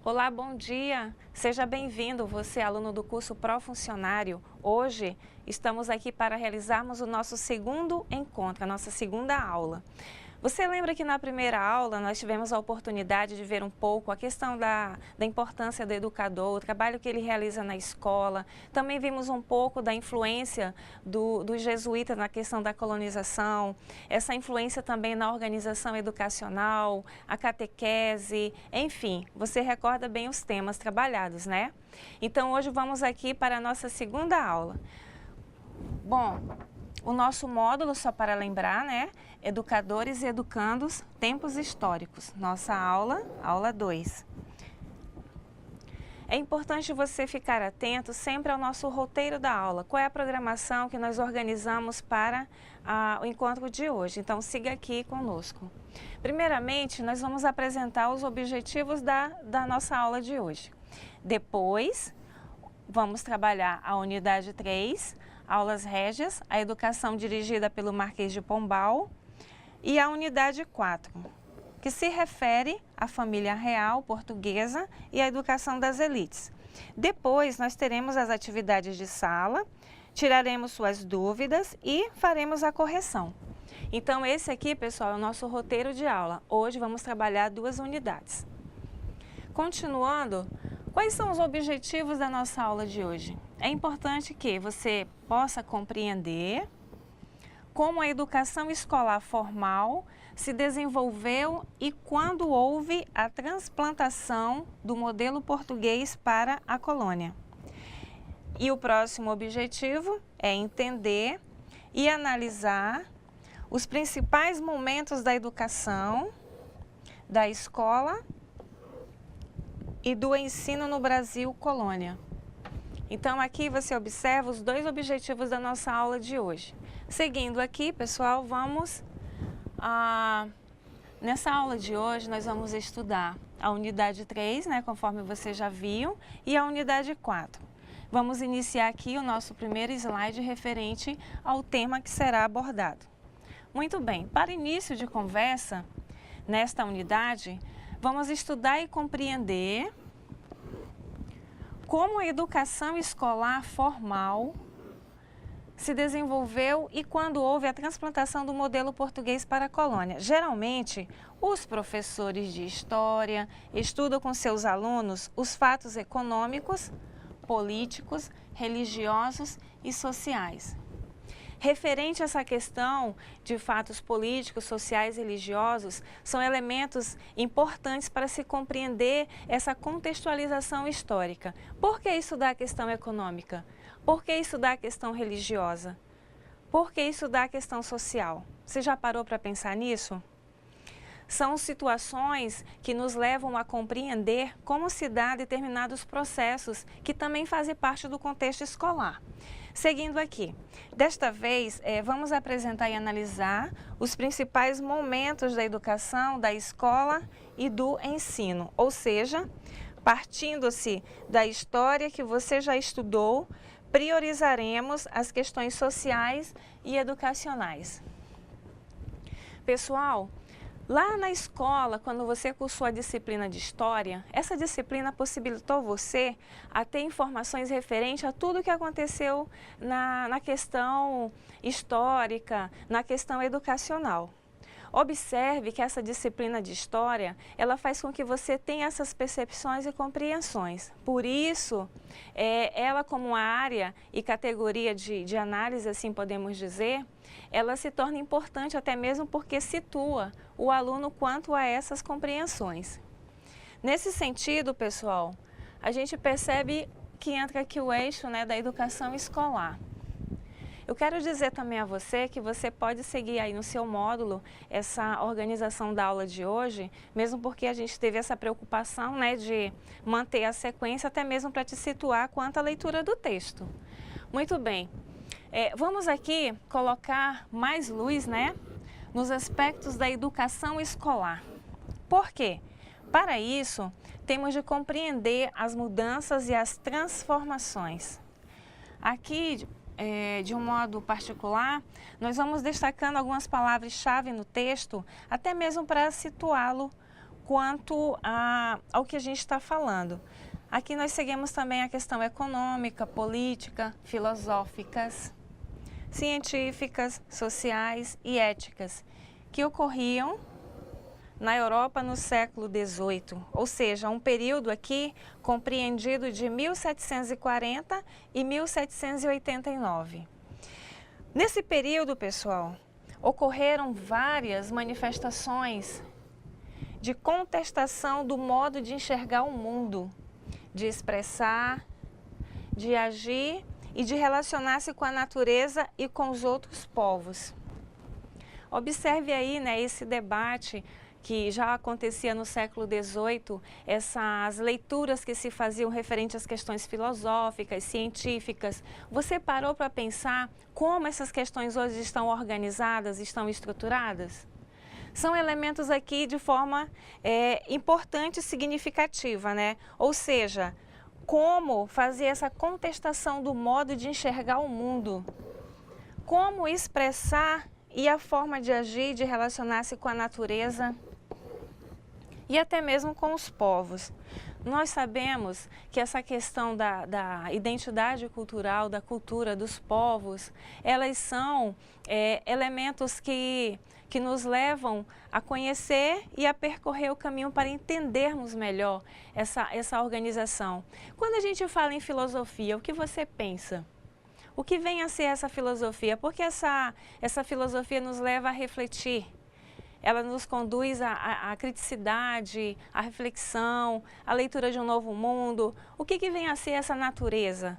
Olá, bom dia! Seja bem-vindo, você aluno do curso Pró-Funcionário. Hoje estamos aqui para realizarmos o nosso segundo encontro, a nossa segunda aula. Você lembra que na primeira aula nós tivemos a oportunidade de ver um pouco a questão da importância do educador, o trabalho que ele realiza na escola. Também vimos um pouco da influência dos jesuítas na questão da colonização, essa influência também na organização educacional, a catequese, enfim, você recorda bem os temas trabalhados, né? Então hoje vamos aqui para a nossa segunda aula. Bom, o nosso módulo, só para lembrar, né? Educadores e Educandos, Tempos Históricos. Nossa aula 2. É importante você ficar atento sempre ao nosso roteiro da aula. Qual é a programação que nós organizamos para o encontro de hoje? Então, siga aqui conosco. Primeiramente, nós vamos apresentar os objetivos da nossa aula de hoje. Depois, vamos trabalhar a unidade 3, aulas régias, a educação dirigida pelo Marquês de Pombal, e a unidade 4, que se refere à família real portuguesa e à educação das elites. Depois, nós teremos as atividades de sala, tiraremos suas dúvidas e faremos a correção. Então, esse aqui, pessoal, é o nosso roteiro de aula. Hoje vamos trabalhar 2 unidades. Continuando, quais são os objetivos da nossa aula de hoje? É importante que você possa compreender como a educação escolar formal se desenvolveu e quando houve a transplantação do modelo português para a colônia. E o próximo objetivo é entender e analisar os principais momentos da educação, da escola e do ensino no Brasil colônia. Então, aqui você observa os 2 objetivos da nossa aula de hoje. Seguindo aqui, pessoal, nessa aula de hoje nós vamos estudar a unidade 3, né, conforme você já viu, e a unidade 4. Vamos iniciar aqui o nosso primeiro slide referente ao tema que será abordado. Muito bem, para início de conversa, nesta unidade, vamos estudar e compreender como a educação escolar formal se desenvolveu e quando houve a transplantação do modelo português para a colônia. Geralmente, os professores de história estudam com seus alunos os fatos econômicos, políticos, religiosos e sociais. Referente a essa questão de fatos políticos, sociais e religiosos, são elementos importantes para se compreender essa contextualização histórica. Por que estudar a questão econômica? Por que estudar a questão religiosa? Por que estudar a questão social? Você já parou para pensar nisso? São situações que nos levam a compreender como se dá determinados processos que também fazem parte do contexto escolar. Seguindo aqui, desta vez vamos apresentar e analisar os principais momentos da educação, da escola e do ensino, ou seja, partindo-se da história que você já estudou, priorizaremos as questões sociais e educacionais. Pessoal, lá na escola, quando você cursou a disciplina de História, essa disciplina possibilitou você a ter informações referentes a tudo o que aconteceu na questão histórica, na questão educacional. Observe que essa disciplina de História, ela faz com que você tenha essas percepções e compreensões. Por isso, ela como área e categoria de análise, assim podemos dizer, ela se torna importante até mesmo porque situa o aluno quanto a essas compreensões. Nesse sentido, pessoal, a gente percebe que entra aqui o eixo, né, da educação escolar. Eu quero dizer também a você que você pode seguir aí no seu módulo essa organização da aula de hoje, mesmo porque a gente teve essa preocupação, né, de manter a sequência até mesmo para te situar quanto à leitura do texto. Muito bem, vamos aqui colocar mais luz, né, nos aspectos da educação escolar. Por quê? Para isso, temos de compreender as mudanças e as transformações. Aqui, de um modo particular, nós vamos destacando algumas palavras-chave no texto, até mesmo para situá-lo quanto ao que a gente está falando. Aqui nós seguimos também a questão econômica, política, filosóficas, científicas, sociais e éticas, que ocorriam na Europa no século XVIII, ou seja, um período aqui compreendido de 1740 e 1789. Nesse período, pessoal, ocorreram várias manifestações de contestação do modo de enxergar o mundo, de expressar, de agir e de relacionar-se com a natureza e com os outros povos. Observe aí, né, esse debate que já acontecia no século XVIII, essas leituras que se faziam referente às questões filosóficas, científicas. Você parou para pensar como essas questões hoje estão organizadas, estão estruturadas? São elementos aqui de forma importante e significativa, né? Ou seja, como fazer essa contestação do modo de enxergar o mundo, como expressar e a forma de agir, de relacionar-se com a natureza e até mesmo com os povos. Nós sabemos que essa questão da identidade cultural, da cultura dos povos, elas são elementos que nos levam a conhecer e a percorrer o caminho para entendermos melhor essa organização. Quando a gente fala em filosofia, o que você pensa? O que vem a ser essa filosofia? Porque essa filosofia nos leva a refletir. Ela nos conduz à criticidade, à reflexão, à leitura de um novo mundo. O que vem a ser essa natureza?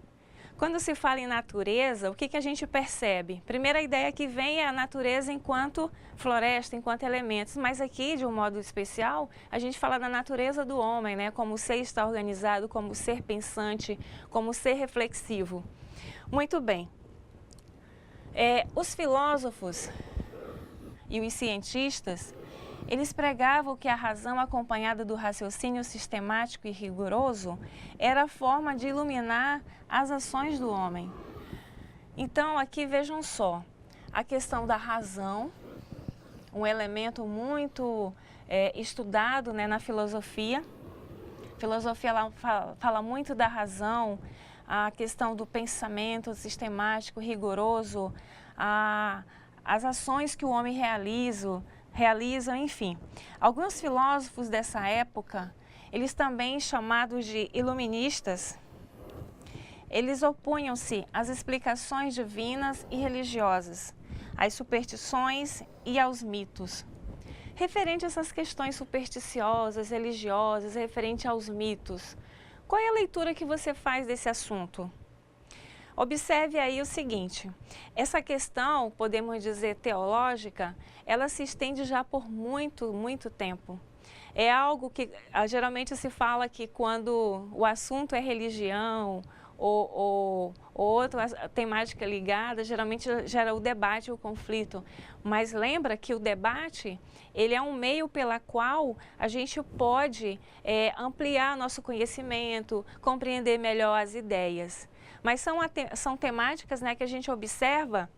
Quando se fala em natureza, o que a gente percebe? Primeira ideia que vem é a natureza enquanto floresta, enquanto elementos. Mas aqui, de um modo especial, a gente fala da natureza do homem, né? Como o ser está organizado, como ser pensante, como ser reflexivo. Muito bem. Os filósofos e os cientistas, eles pregavam que a razão acompanhada do raciocínio sistemático e rigoroso era a forma de iluminar as ações do homem. Então, aqui vejam só, a questão da razão, um elemento muito estudado, né, na filosofia. A filosofia ela fala muito da razão, a questão do pensamento sistemático, rigoroso, as ações que o homem realizam, enfim. Alguns filósofos dessa época, eles também chamados de iluministas, eles opunham-se às explicações divinas e religiosas, às superstições e aos mitos. Referente a essas questões supersticiosas, religiosas, referente aos mitos, qual é a leitura que você faz desse assunto? Observe aí o seguinte, essa questão, podemos dizer teológica, ela se estende já por muito tempo. É algo que geralmente se fala que quando o assunto é religião ou outra temática ligada, geralmente gera o debate, o conflito. Mas lembra que o debate, ele é um meio pela qual a gente pode ampliar nosso conhecimento, compreender melhor as ideias. Mas são temáticas, né, que a gente observa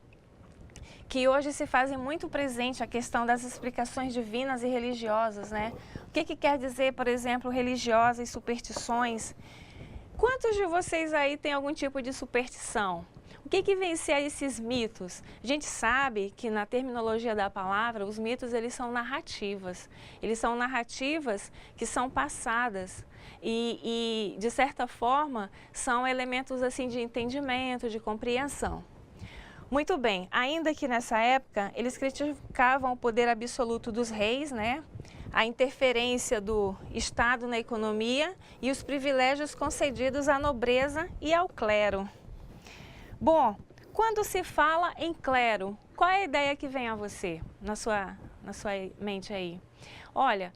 que hoje se fazem muito presente a questão das explicações divinas e religiosas, né? O que quer dizer, por exemplo, religiosas e superstições? Quantos de vocês aí têm algum tipo de superstição? O que vem ser esses mitos? A gente sabe que na terminologia da palavra, os mitos eles são narrativas. Eles são narrativas que são passadas e de certa forma, são elementos assim de entendimento, de compreensão. Muito bem, ainda que nessa época, eles criticavam o poder absoluto dos reis, né? A interferência do Estado na economia e os privilégios concedidos à nobreza e ao clero. Bom, quando se fala em clero, qual é a ideia que vem a você, na sua mente aí? Olha,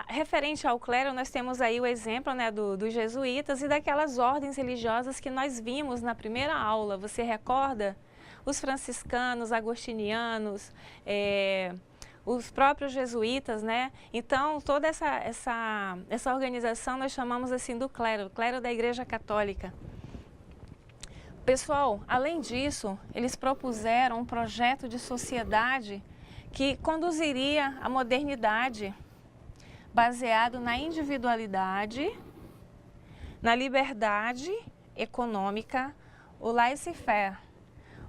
referente ao clero, nós temos aí o exemplo, né, dos jesuítas e daquelas ordens religiosas que nós vimos na primeira aula, você recorda? Os franciscanos, agostinianos, os próprios jesuítas, né? Então, toda essa organização nós chamamos assim do clero, clero da Igreja Católica. Pessoal, além disso, eles propuseram um projeto de sociedade que conduziria à modernidade. baseado na individualidade, na liberdade econômica, o laissez-faire,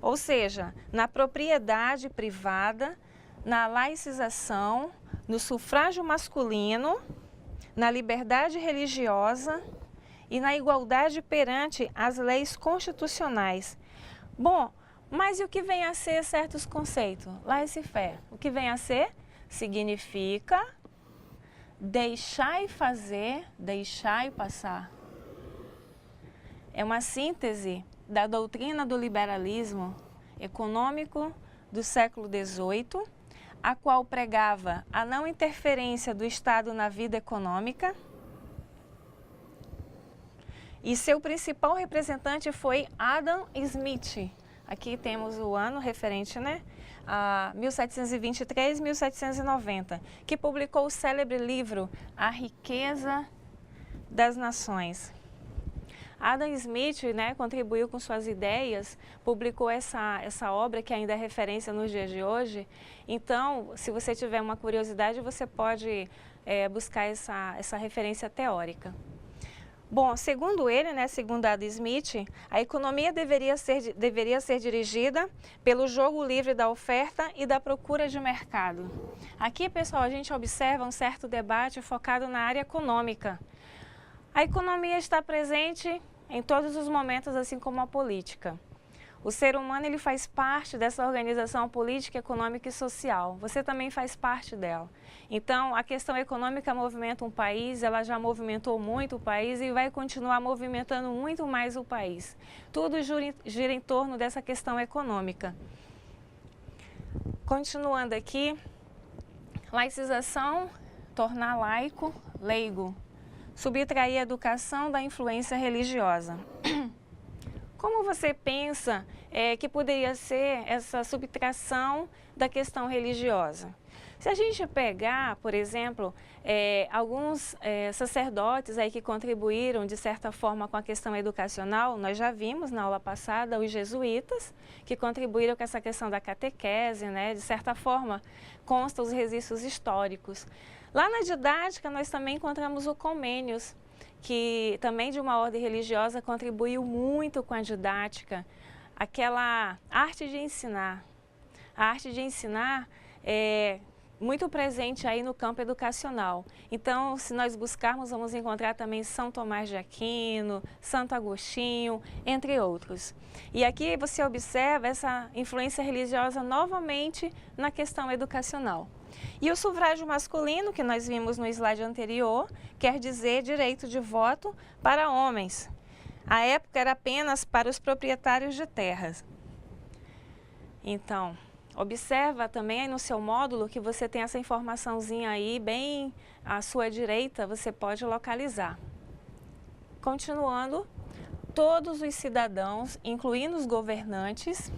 ou seja, na propriedade privada, na laicização, no sufrágio masculino, na liberdade religiosa e na igualdade perante as leis constitucionais. Bom, mas e o que vem a ser certos conceitos? Laissez-faire, o que vem a ser? Significa deixar e fazer, deixar e passar. É uma síntese da doutrina do liberalismo econômico do século XVIII, a qual pregava a não interferência do Estado na vida econômica. E seu principal representante foi Adam Smith. Aqui temos o ano referente, né? A 1723, 1790, que publicou o célebre livro A Riqueza das Nações. Adam Smith, né, contribuiu com suas ideias, publicou essa obra que ainda é referência nos dias de hoje. Então, se você tiver uma curiosidade, você pode buscar essa referência teórica. Bom, segundo ele, né, segundo Adam Smith, a economia deveria ser dirigida pelo jogo livre da oferta e da procura de mercado. Aqui, pessoal, a gente observa um certo debate focado na área econômica. A economia está presente em todos os momentos, assim como a política. O ser humano ele faz parte dessa organização política, econômica e social. Você também faz parte dela. Então, a questão econômica movimenta um país, ela já movimentou muito o país e vai continuar movimentando muito mais o país. Tudo gira em torno dessa questão econômica. Continuando aqui, laicização, tornar laico, leigo. Subtrair a educação da influência religiosa. Como você pensa que poderia ser essa subtração da questão religiosa? Se a gente pegar, por exemplo, alguns sacerdotes aí que contribuíram de certa forma com a questão educacional, nós já vimos na aula passada os jesuítas que contribuíram com essa questão da catequese, né? De certa forma consta os registros históricos. Lá na didática nós também encontramos o Comênios, que também de uma ordem religiosa contribuiu muito com a didática, aquela arte de ensinar. A arte de ensinar é muito presente aí no campo educacional. Então, se nós buscarmos, vamos encontrar também São Tomás de Aquino, Santo Agostinho, entre outros. E aqui você observa essa influência religiosa novamente na questão educacional. E o sufrágio masculino, que nós vimos no slide anterior, quer dizer direito de voto para homens. À época era apenas para os proprietários de terras. Então, observa também aí no seu módulo que você tem essa informaçãozinha aí bem à sua direita, você pode localizar. Continuando, todos os cidadãos, incluindo os governantes,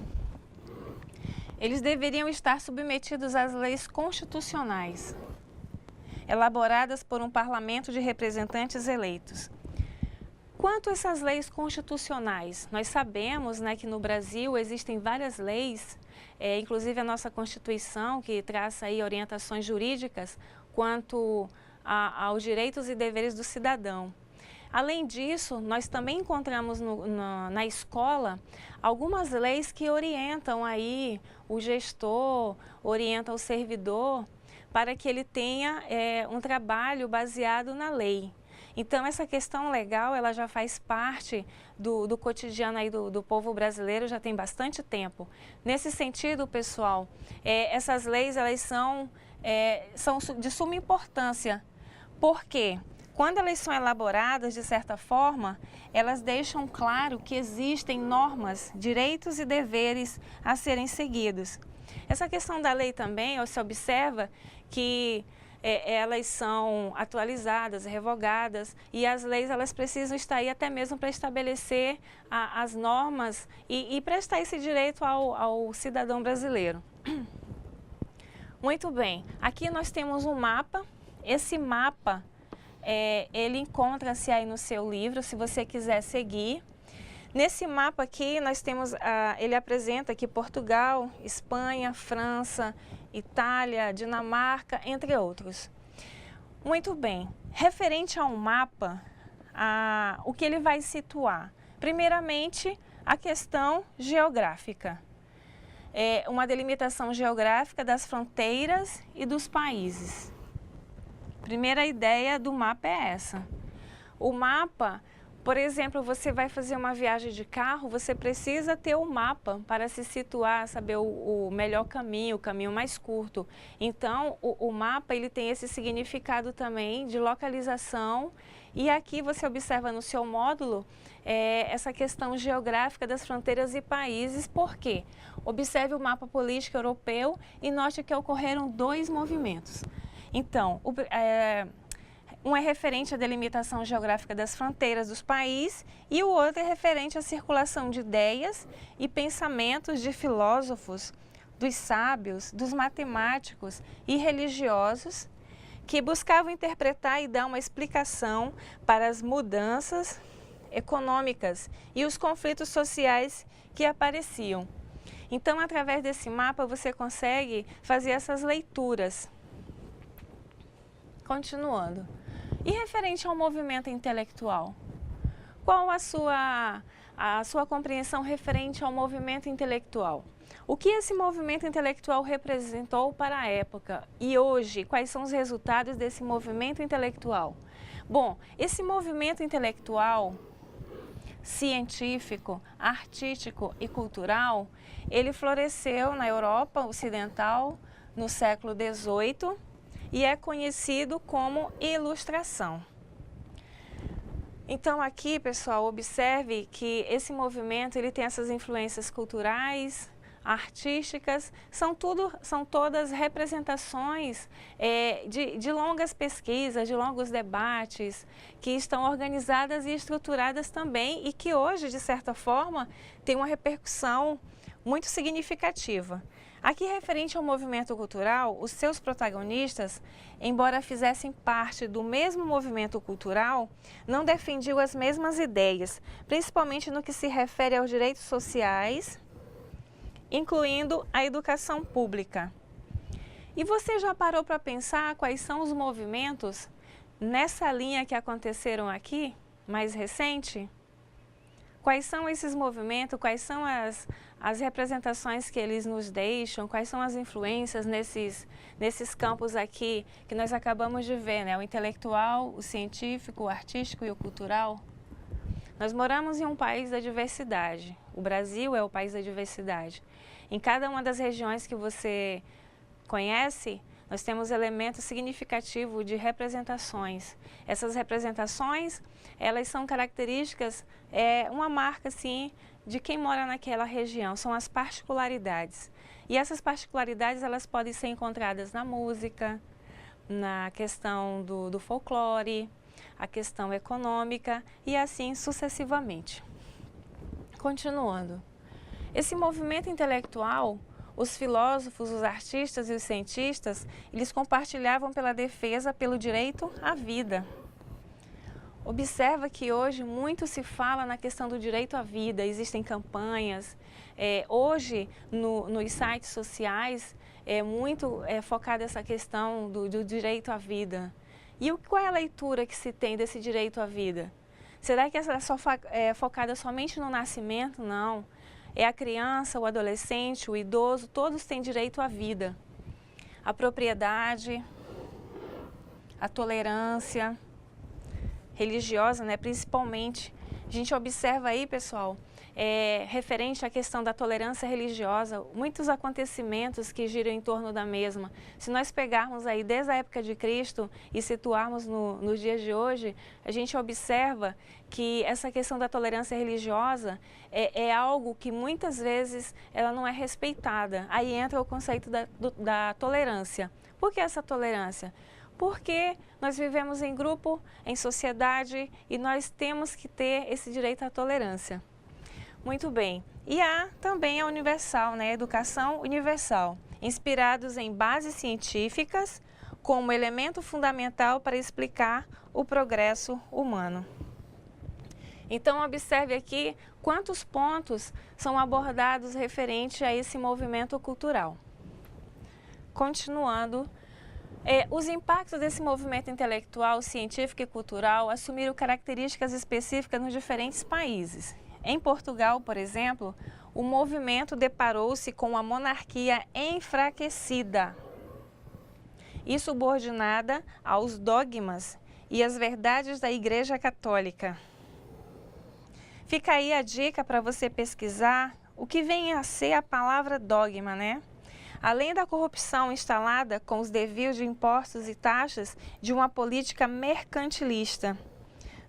eles deveriam estar submetidos às leis constitucionais, elaboradas por um parlamento de representantes eleitos. Quanto a essas leis constitucionais, nós sabemos, né, que no Brasil existem várias leis, inclusive a nossa Constituição, que traça aí orientações jurídicas quanto aos direitos e deveres do cidadão. Além disso, nós também encontramos na escola algumas leis que orientam aí o gestor, orientam o servidor para que ele tenha um trabalho baseado na lei. Então, essa questão legal, ela já faz parte do cotidiano aí do povo brasileiro, já tem bastante tempo. Nesse sentido, pessoal, essas leis, elas são de suma importância. Por quê? Quando elas são elaboradas, de certa forma, elas deixam claro que existem normas, direitos e deveres a serem seguidos. Essa questão da lei também, você observa que elas são atualizadas, revogadas, e as leis elas precisam estar aí até mesmo para estabelecer as normas e prestar esse direito ao cidadão brasileiro. Muito bem, aqui nós temos um mapa. Esse mapa ele encontra-se aí no seu livro, se você quiser seguir. Nesse mapa aqui, nós temos, ele apresenta aqui Portugal, Espanha, França, Itália, Dinamarca, entre outros. Muito bem. Referente ao mapa, o que ele vai situar? Primeiramente, a questão geográfica. É uma delimitação geográfica das fronteiras e dos países. Primeira ideia do mapa é essa. O mapa, por exemplo, você vai fazer uma viagem de carro, você precisa ter o mapa para se situar, saber o melhor caminho, o caminho mais curto. Então, o mapa ele tem esse significado também de localização. E aqui você observa no seu módulo essa questão geográfica das fronteiras e países. Por quê? Observe o mapa político europeu e note que ocorreram dois movimentos. Então, um é referente à delimitação geográfica das fronteiras dos países e o outro é referente à circulação de ideias e pensamentos de filósofos, dos sábios, dos matemáticos e religiosos que buscavam interpretar e dar uma explicação para as mudanças econômicas e os conflitos sociais que apareciam. Então, através desse mapa, você consegue fazer essas leituras. Continuando. E referente ao movimento intelectual? Qual a sua compreensão referente ao movimento intelectual? O que esse movimento intelectual representou para a época? E hoje, quais são os resultados desse movimento intelectual? Bom, esse movimento intelectual, científico, artístico e cultural, ele floresceu na Europa Ocidental no século XVIII e é conhecido como Ilustração. Então aqui, pessoal, observe que esse movimento ele tem essas influências culturais, artísticas, são todas representações de longas pesquisas, de longos debates, que estão organizadas e estruturadas também e que hoje, de certa forma, tem uma repercussão muito significativa. Aqui, referente ao movimento cultural, os seus protagonistas, embora fizessem parte do mesmo movimento cultural, não defendiam as mesmas ideias, principalmente no que se refere aos direitos sociais, incluindo a educação pública. E você já parou para pensar quais são os movimentos nessa linha que aconteceram aqui, mais recente? Quais são esses movimentos, quais são as representações que eles nos deixam, quais são as influências nesses campos aqui que nós acabamos de ver, né? O intelectual, o científico, o artístico e o cultural. Nós moramos em um país da diversidade. O Brasil é o país da diversidade. Em cada uma das regiões que você conhece, nós temos elementos significativos de representações. Essas representações, elas são características, uma marca, assim, de quem mora naquela região, são as particularidades. E essas particularidades, elas podem ser encontradas na música, na questão do folclore, a questão econômica e assim sucessivamente. Continuando. Esse movimento intelectual, os filósofos, os artistas e os cientistas, eles compartilhavam pela defesa pelo direito à vida. Observa que hoje muito se fala na questão do direito à vida, existem campanhas. Hoje, nos sites sociais, é muito focada essa questão do direito à vida. E qual é a leitura que se tem desse direito à vida? Será que essa é focada somente no nascimento? Não. É a criança, o adolescente, o idoso, todos têm direito à vida. A propriedade, a tolerância religiosa, né, principalmente. A gente observa aí, pessoal, referente à questão da tolerância religiosa, muitos acontecimentos que giram em torno da mesma. Se nós pegarmos aí desde a época de Cristo e situarmos nos dias de hoje, a gente observa que essa questão da tolerância religiosa é algo que muitas vezes ela não é respeitada. Aí entra o conceito da tolerância. Por que essa tolerância? Porque nós vivemos em grupo, em sociedade e nós temos que ter esse direito à tolerância. Muito bem. E há também a universal, né? Educação universal, inspirados em bases científicas como elemento fundamental para explicar o progresso humano. Então, observe aqui quantos pontos são abordados referente a esse movimento cultural. Continuando, Os impactos desse movimento intelectual, científico e cultural assumiram características específicas nos diferentes países. Em Portugal, por exemplo, o movimento deparou-se com uma monarquia enfraquecida e subordinada aos dogmas e às verdades da Igreja Católica. Fica aí a dica para você pesquisar o que vem a ser a palavra dogma, né? Além da corrupção instalada com os desvios de impostos e taxas de uma política mercantilista,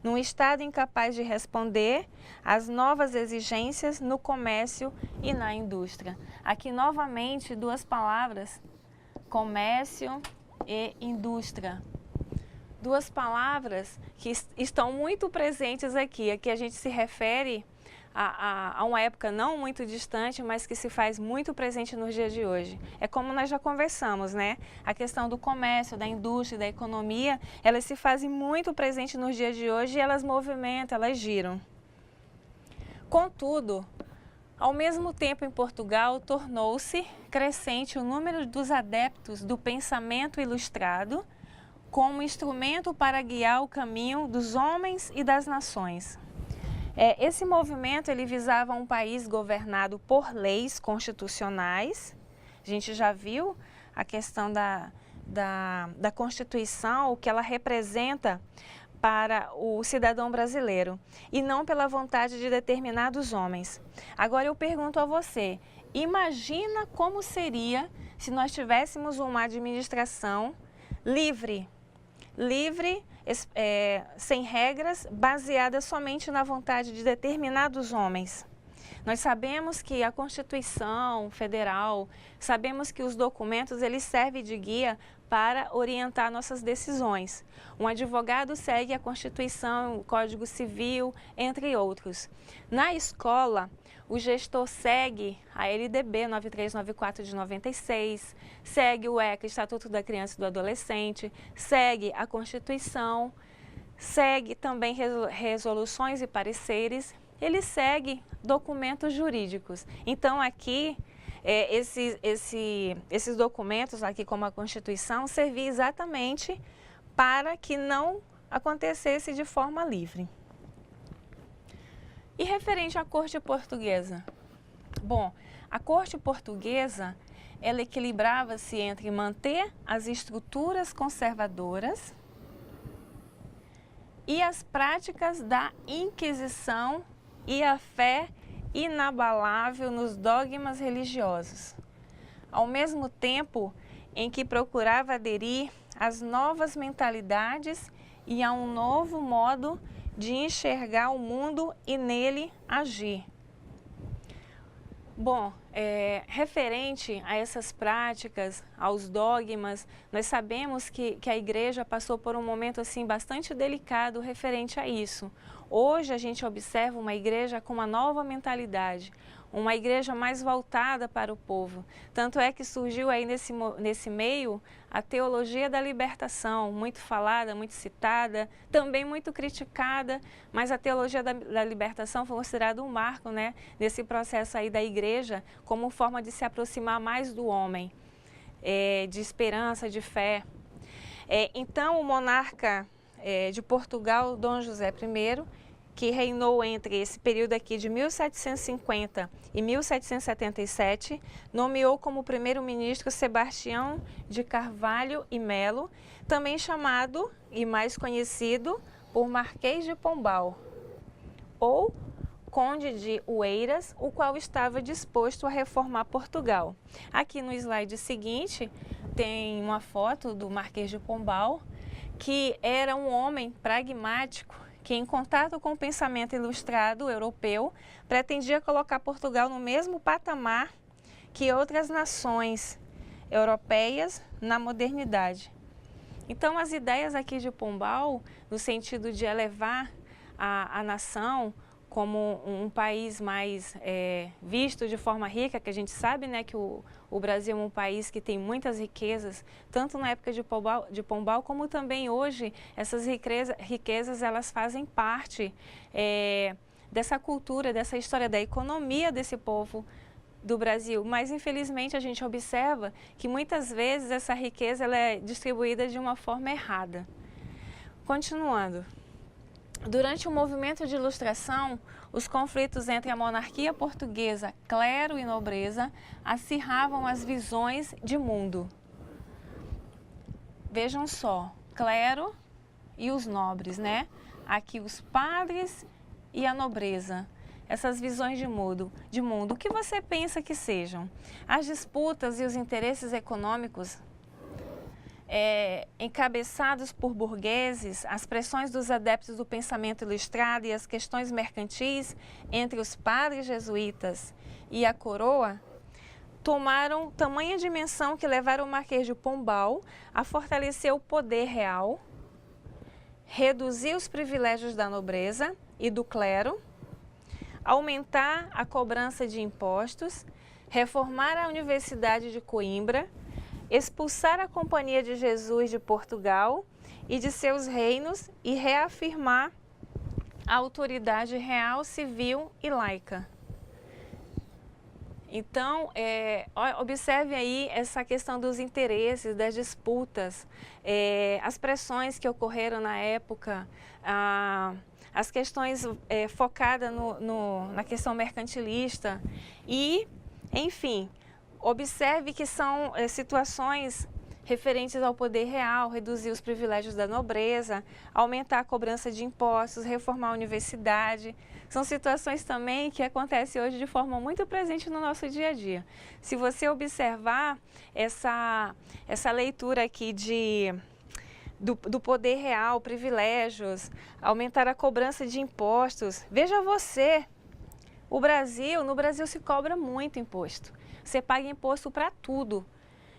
num Estado incapaz de responder às novas exigências no comércio e na indústria. Aqui, novamente, duas palavras, comércio e indústria. Duas palavras que estão muito presentes aqui. Aqui a gente se refere a uma época não muito distante, mas que se faz muito presente nos dias de hoje. É como nós já conversamos, né? A questão do comércio, da indústria, da economia, elas se fazem muito presentes nos dias de hoje e elas movimentam, elas giram. Contudo, ao mesmo tempo em Portugal, tornou-se crescente o número dos adeptos do pensamento ilustrado como instrumento para guiar o caminho dos homens e das nações. Esse movimento ele visava um país governado por leis constitucionais. A gente já viu a questão da Constituição, o que ela representa para o cidadão brasileiro, e não pela vontade de determinados homens. Agora eu pergunto a você, imagina como seria se nós tivéssemos uma administração livre, sem regras, baseada somente na vontade de determinados homens. Nós sabemos que a Constituição Federal, sabemos que os documentos eles servem de guia para orientar nossas decisões. Um advogado segue a Constituição, o Código Civil, entre outros. Na escola, o gestor segue a LDB 9394 de 96, segue o ECA, Estatuto da Criança e do Adolescente, segue a Constituição, segue também resoluções e pareceres, ele segue documentos jurídicos. Então aqui, esses documentos, aqui como a Constituição, serviam exatamente para que não acontecesse de forma livre. E referente à corte portuguesa? Bom, a corte portuguesa, ela equilibrava-se entre manter as estruturas conservadoras e as práticas da Inquisição e a fé inabalável nos dogmas religiosos, ao mesmo tempo em que procurava aderir às novas mentalidades e a um novo modo de enxergar o mundo e nele agir. Bom, referente a essas práticas, aos dogmas, nós sabemos que a igreja passou por um momento assim bastante delicado referente a isso. Hoje a gente observa uma igreja com uma nova mentalidade, uma igreja mais voltada para o povo. Tanto é que surgiu aí nesse meio a teologia da libertação, muito falada, muito citada, também muito criticada, mas a teologia da libertação foi considerada um marco, né, nesse processo aí da igreja, como forma de se aproximar mais do homem, de esperança, de fé. Então o monarca de Portugal, Dom José I, que reinou entre esse período aqui de 1750 e 1777, nomeou como primeiro-ministro Sebastião de Carvalho e Melo, também chamado e mais conhecido por Marquês de Pombal, ou Conde de Oeiras, o qual estava disposto a reformar Portugal. Aqui no slide seguinte tem uma foto do Marquês de Pombal, que era um homem pragmático, que em contato com o pensamento ilustrado europeu, pretendia colocar Portugal no mesmo patamar que outras nações europeias na modernidade. Então as ideias aqui de Pombal, no sentido de elevar a nação como um país mais visto de forma rica, que a gente sabe, né, que o Brasil é um país que tem muitas riquezas, tanto na época de Pombal como também hoje, essas riquezas elas fazem parte dessa cultura, dessa história, da economia desse povo do Brasil, mas infelizmente a gente observa que muitas vezes essa riqueza ela é distribuída de uma forma errada. Continuando. Durante o movimento de ilustração, os conflitos entre a monarquia portuguesa, clero e nobreza, acirravam as visões de mundo. Vejam só, clero e os nobres, né? Aqui os padres e a nobreza. Essas visões de mundo. O que você pensa que sejam? As disputas e os interesses econômicos encabeçados por burgueses, as pressões dos adeptos do pensamento ilustrado e as questões mercantis entre os padres jesuítas e a coroa tomaram tamanha dimensão que levaram o Marquês de Pombal a fortalecer o poder real, reduzir os privilégios da nobreza e do clero, aumentar a cobrança de impostos, reformar a Universidade de Coimbra, expulsar a Companhia de Jesus de Portugal e de seus reinos e reafirmar a autoridade real, civil e laica. Então, observe aí essa questão dos interesses, das disputas, as pressões que ocorreram na época, as questões focadas na questão mercantilista e, enfim, observe que são situações referentes ao poder real, reduzir os privilégios da nobreza, aumentar a cobrança de impostos, reformar a universidade. São situações também que acontecem hoje de forma muito presente no nosso dia a dia. Se você observar essa leitura aqui do poder real, privilégios, aumentar a cobrança de impostos, veja você, no Brasil se cobra muito imposto. Você paga imposto para tudo.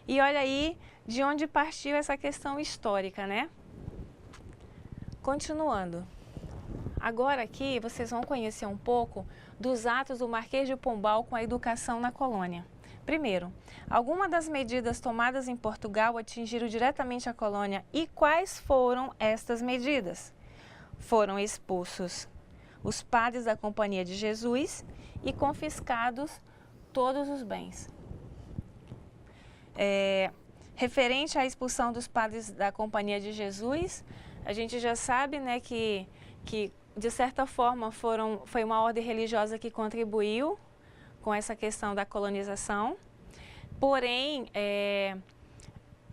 E olha aí de onde partiu essa questão histórica, né? Continuando. Agora aqui vocês vão conhecer um pouco dos atos do Marquês de Pombal com a educação na colônia. Primeiro, algumas das medidas tomadas em Portugal atingiram diretamente a colônia. E quais foram estas medidas? Foram expulsos os padres da Companhia de Jesus e confiscados todos os bens. Referente à expulsão dos padres da Companhia de Jesus, a gente já sabe, né, que de certa forma foi uma ordem religiosa que contribuiu com essa questão da colonização, porém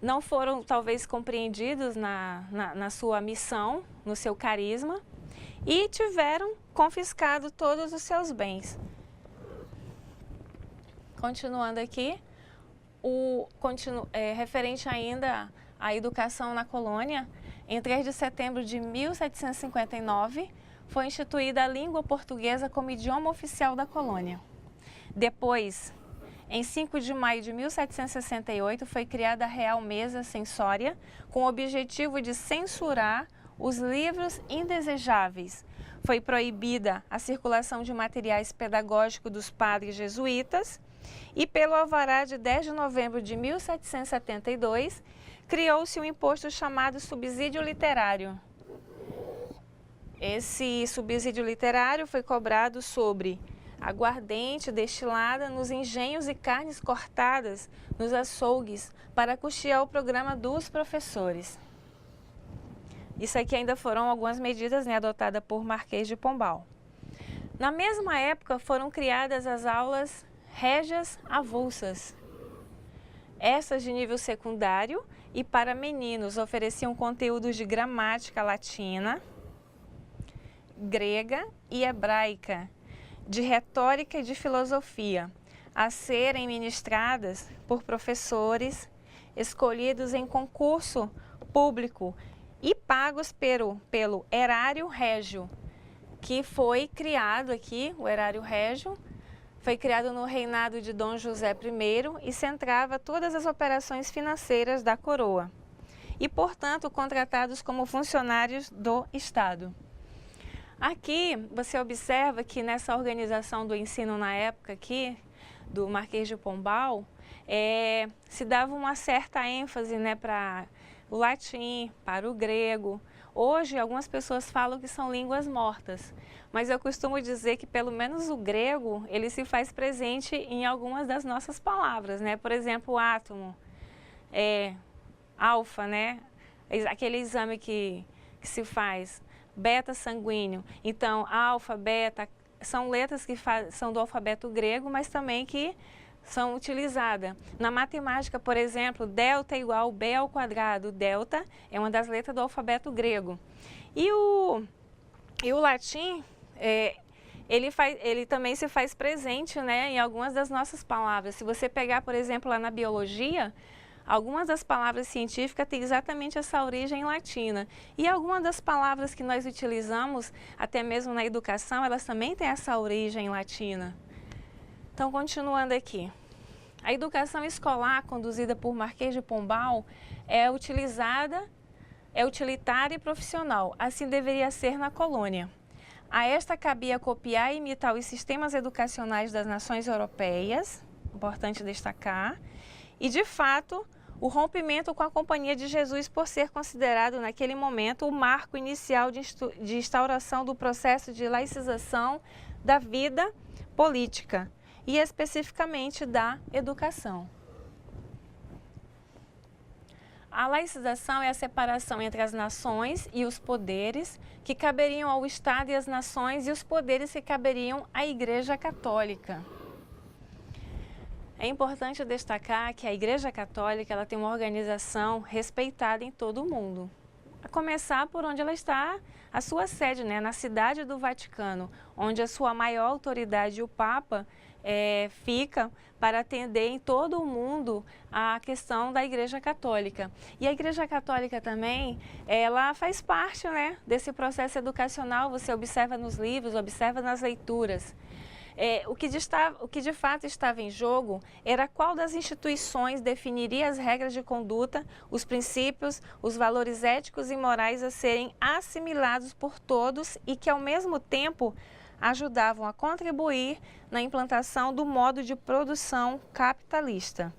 não foram talvez compreendidos na sua missão, no seu carisma, e tiveram confiscado todos os seus bens. Continuando aqui, referente ainda à educação na colônia, em 3 de setembro de 1759, foi instituída a língua portuguesa como idioma oficial da colônia. Depois, em 5 de maio de 1768, foi criada a Real Mesa Censória, com o objetivo de censurar os livros indesejáveis. Foi proibida a circulação de materiais pedagógicos dos padres jesuítas e, pelo alvará de 10 de novembro de 1772, criou-se um imposto chamado subsídio literário. Esse subsídio literário foi cobrado sobre aguardente destilada nos engenhos e carnes cortadas nos açougues para custear o programa dos professores. Isso aqui ainda foram algumas medidas, né, adotadas por Marquês de Pombal. Na mesma época foram criadas as aulas régias avulsas. Essas de nível secundário e para meninos ofereciam conteúdos de gramática latina, grega e hebraica, de retórica e de filosofia, a serem ministradas por professores escolhidos em concurso público e pagos pelo erário régio, que foi criado aqui, o erário régio, foi criado no reinado de Dom José I e centrava todas as operações financeiras da coroa e, portanto, contratados como funcionários do Estado. Aqui você observa que nessa organização do ensino na época aqui, do Marquês de Pombal, se dava uma certa ênfase, né, para o latim, para o grego. Hoje, algumas pessoas falam que são línguas mortas, mas eu costumo dizer que pelo menos o grego, ele se faz presente em algumas das nossas palavras, né? Por exemplo, o átomo, alfa, né? Aquele exame que se faz, beta sanguíneo. Então, alfa, beta, são letras que são do alfabeto grego, mas também que são utilizadas. Na matemática, por exemplo, delta é igual b ao quadrado. Delta é uma das letras do alfabeto grego. E o latim, ele também se faz presente, né, em algumas das nossas palavras. Se você pegar, por exemplo, lá na biologia, algumas das palavras científicas têm exatamente essa origem latina. E algumas das palavras que nós utilizamos, até mesmo na educação, elas também têm essa origem latina. Então, continuando aqui. A educação escolar, conduzida por Marquês de Pombal, é utilitária e profissional. Assim deveria ser na colônia. A esta cabia copiar e imitar os sistemas educacionais das nações europeias, importante destacar, e, de fato, o rompimento com a Companhia de Jesus por ser considerado, naquele momento, o marco inicial de instauração do processo de laicização da vida política e, especificamente, da educação. A laicização é a separação entre as nações e os poderes que caberiam ao Estado e às nações e os poderes que caberiam à Igreja Católica. É importante destacar que a Igreja Católica ela tem uma organização respeitada em todo o mundo. A começar por onde ela está, a sua sede, né, na cidade do Vaticano, onde a sua maior autoridade, o Papa, fica para atender em todo o mundo a questão da Igreja Católica. E a Igreja Católica também, ela faz parte, né, desse processo educacional, você observa nos livros, observa nas leituras. O que de fato estava em jogo era qual das instituições definiria as regras de conduta, os princípios, os valores éticos e morais a serem assimilados por todos e que, ao mesmo tempo, ajudavam a contribuir na implantação do modo de produção capitalista.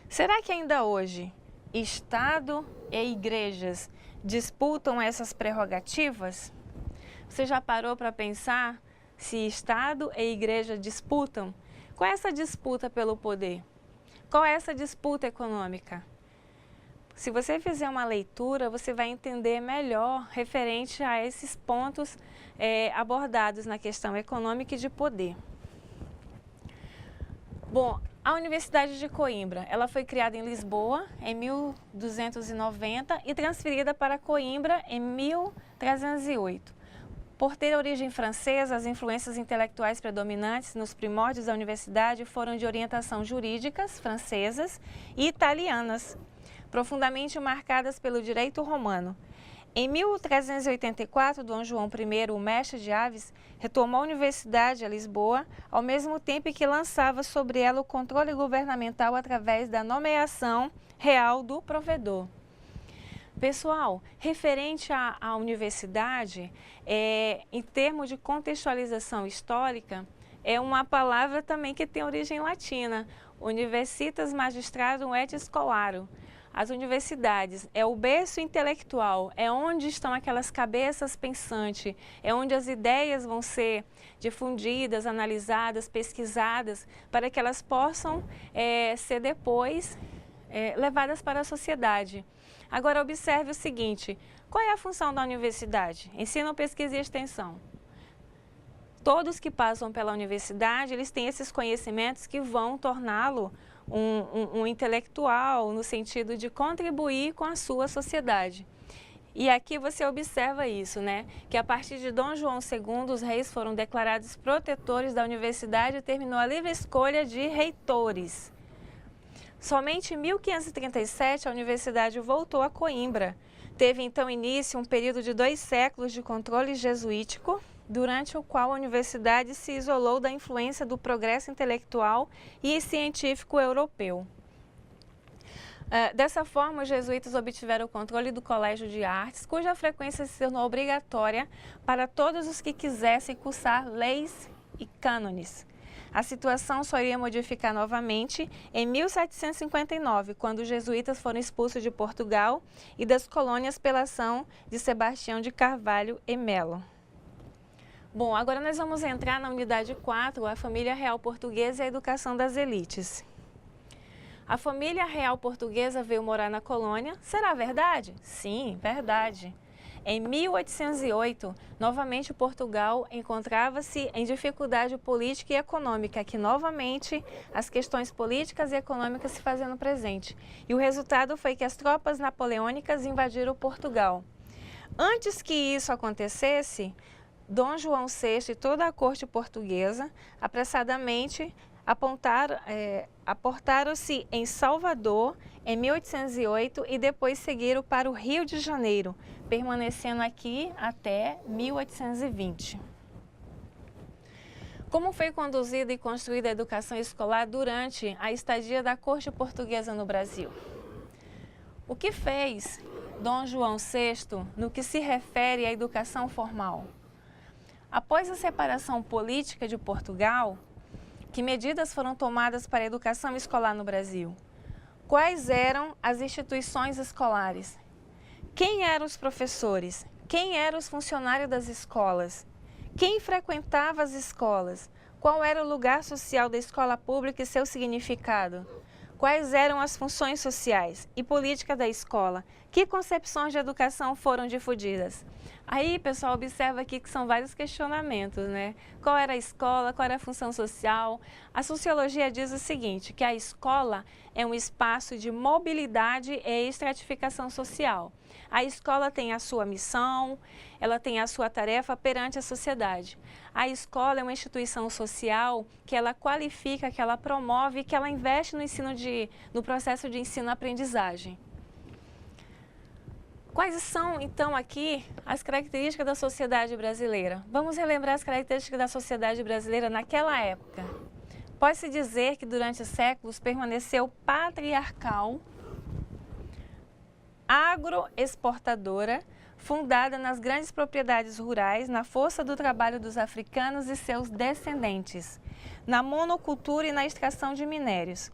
Será que ainda hoje Estado e igrejas disputam essas prerrogativas? Você já parou para pensar se Estado e igreja disputam? Qual é essa disputa pelo poder? Qual é essa disputa econômica? Se você fizer uma leitura, você vai entender melhor referente a esses pontos abordados na questão econômica e de poder. Bom, a Universidade de Coimbra, ela foi criada em Lisboa em 1290 e transferida para Coimbra em 1308. Por ter origem francesa, as influências intelectuais predominantes nos primórdios da universidade foram de orientação jurídicas francesas e italianas, profundamente marcadas pelo direito romano. Em 1384, Dom João I, o mestre de aves, retomou a universidade a Lisboa, ao mesmo tempo que lançava sobre ela o controle governamental através da nomeação real do provedor. Pessoal, referente à universidade, em termos de contextualização histórica, é uma palavra também que tem origem latina, universitas magistradum et scholarum. As universidades é o berço intelectual, é onde estão aquelas cabeças pensantes, é onde as ideias vão ser difundidas, analisadas, pesquisadas, para que elas possam ser depois levadas para a sociedade. Agora, observe o seguinte, qual é a função da universidade? Ensino, pesquisa e extensão. Todos que passam pela universidade, eles têm esses conhecimentos que vão torná-lo um intelectual, no sentido de contribuir com a sua sociedade. E aqui você observa isso, né? Que a partir de Dom João II, os reis foram declarados protetores da universidade e terminou a livre escolha de reitores. Somente em 1537 a universidade voltou a Coimbra. Teve então início um período de 2 séculos de controle jesuítico, durante o qual a universidade se isolou da influência do progresso intelectual e científico europeu. Dessa forma, os jesuítas obtiveram o controle do Colégio de Artes, cuja frequência se tornou obrigatória para todos os que quisessem cursar leis e cânones. A situação só iria modificar novamente em 1759, quando os jesuítas foram expulsos de Portugal e das colônias pela ação de Sebastião de Carvalho e Melo. Bom, agora nós vamos entrar na unidade 4, a família real portuguesa e a educação das elites. A família real portuguesa veio morar na colônia. Será verdade? Sim, verdade. Em 1808, novamente Portugal encontrava-se em dificuldade política e econômica, que novamente as questões políticas e econômicas se fazendo presente. E o resultado foi que as tropas napoleônicas invadiram Portugal. Antes que isso acontecesse, Dom João VI e toda a corte portuguesa apressadamente aportaram-se em Salvador em 1808 e depois seguiram para o Rio de Janeiro, permanecendo aqui até 1820. Como foi conduzida e construída a educação escolar durante a estadia da corte portuguesa no Brasil? O que fez Dom João VI no que se refere à educação formal? Após a separação política de Portugal, que medidas foram tomadas para a educação escolar no Brasil? Quais eram as instituições escolares? Quem eram os professores? Quem eram os funcionários das escolas? Quem frequentava as escolas? Qual era o lugar social da escola pública e seu significado? Quais eram as funções sociais e políticas da escola? Que concepções de educação foram difundidas? Aí, pessoal, observa aqui que são vários questionamentos, né? Qual era a escola, qual era a função social? A sociologia diz o seguinte, que a escola é um espaço de mobilidade e estratificação social. A escola tem a sua missão, ela tem a sua tarefa perante a sociedade. A escola é uma instituição social que ela qualifica, que ela promove, que ela investe no processo de ensino-aprendizagem. Quais são, então, aqui as características da sociedade brasileira? Vamos relembrar as características da sociedade brasileira naquela época. Pode-se dizer que durante os séculos permaneceu patriarcal, agroexportadora, fundada nas grandes propriedades rurais, na força do trabalho dos africanos e seus descendentes, na monocultura e na extração de minérios.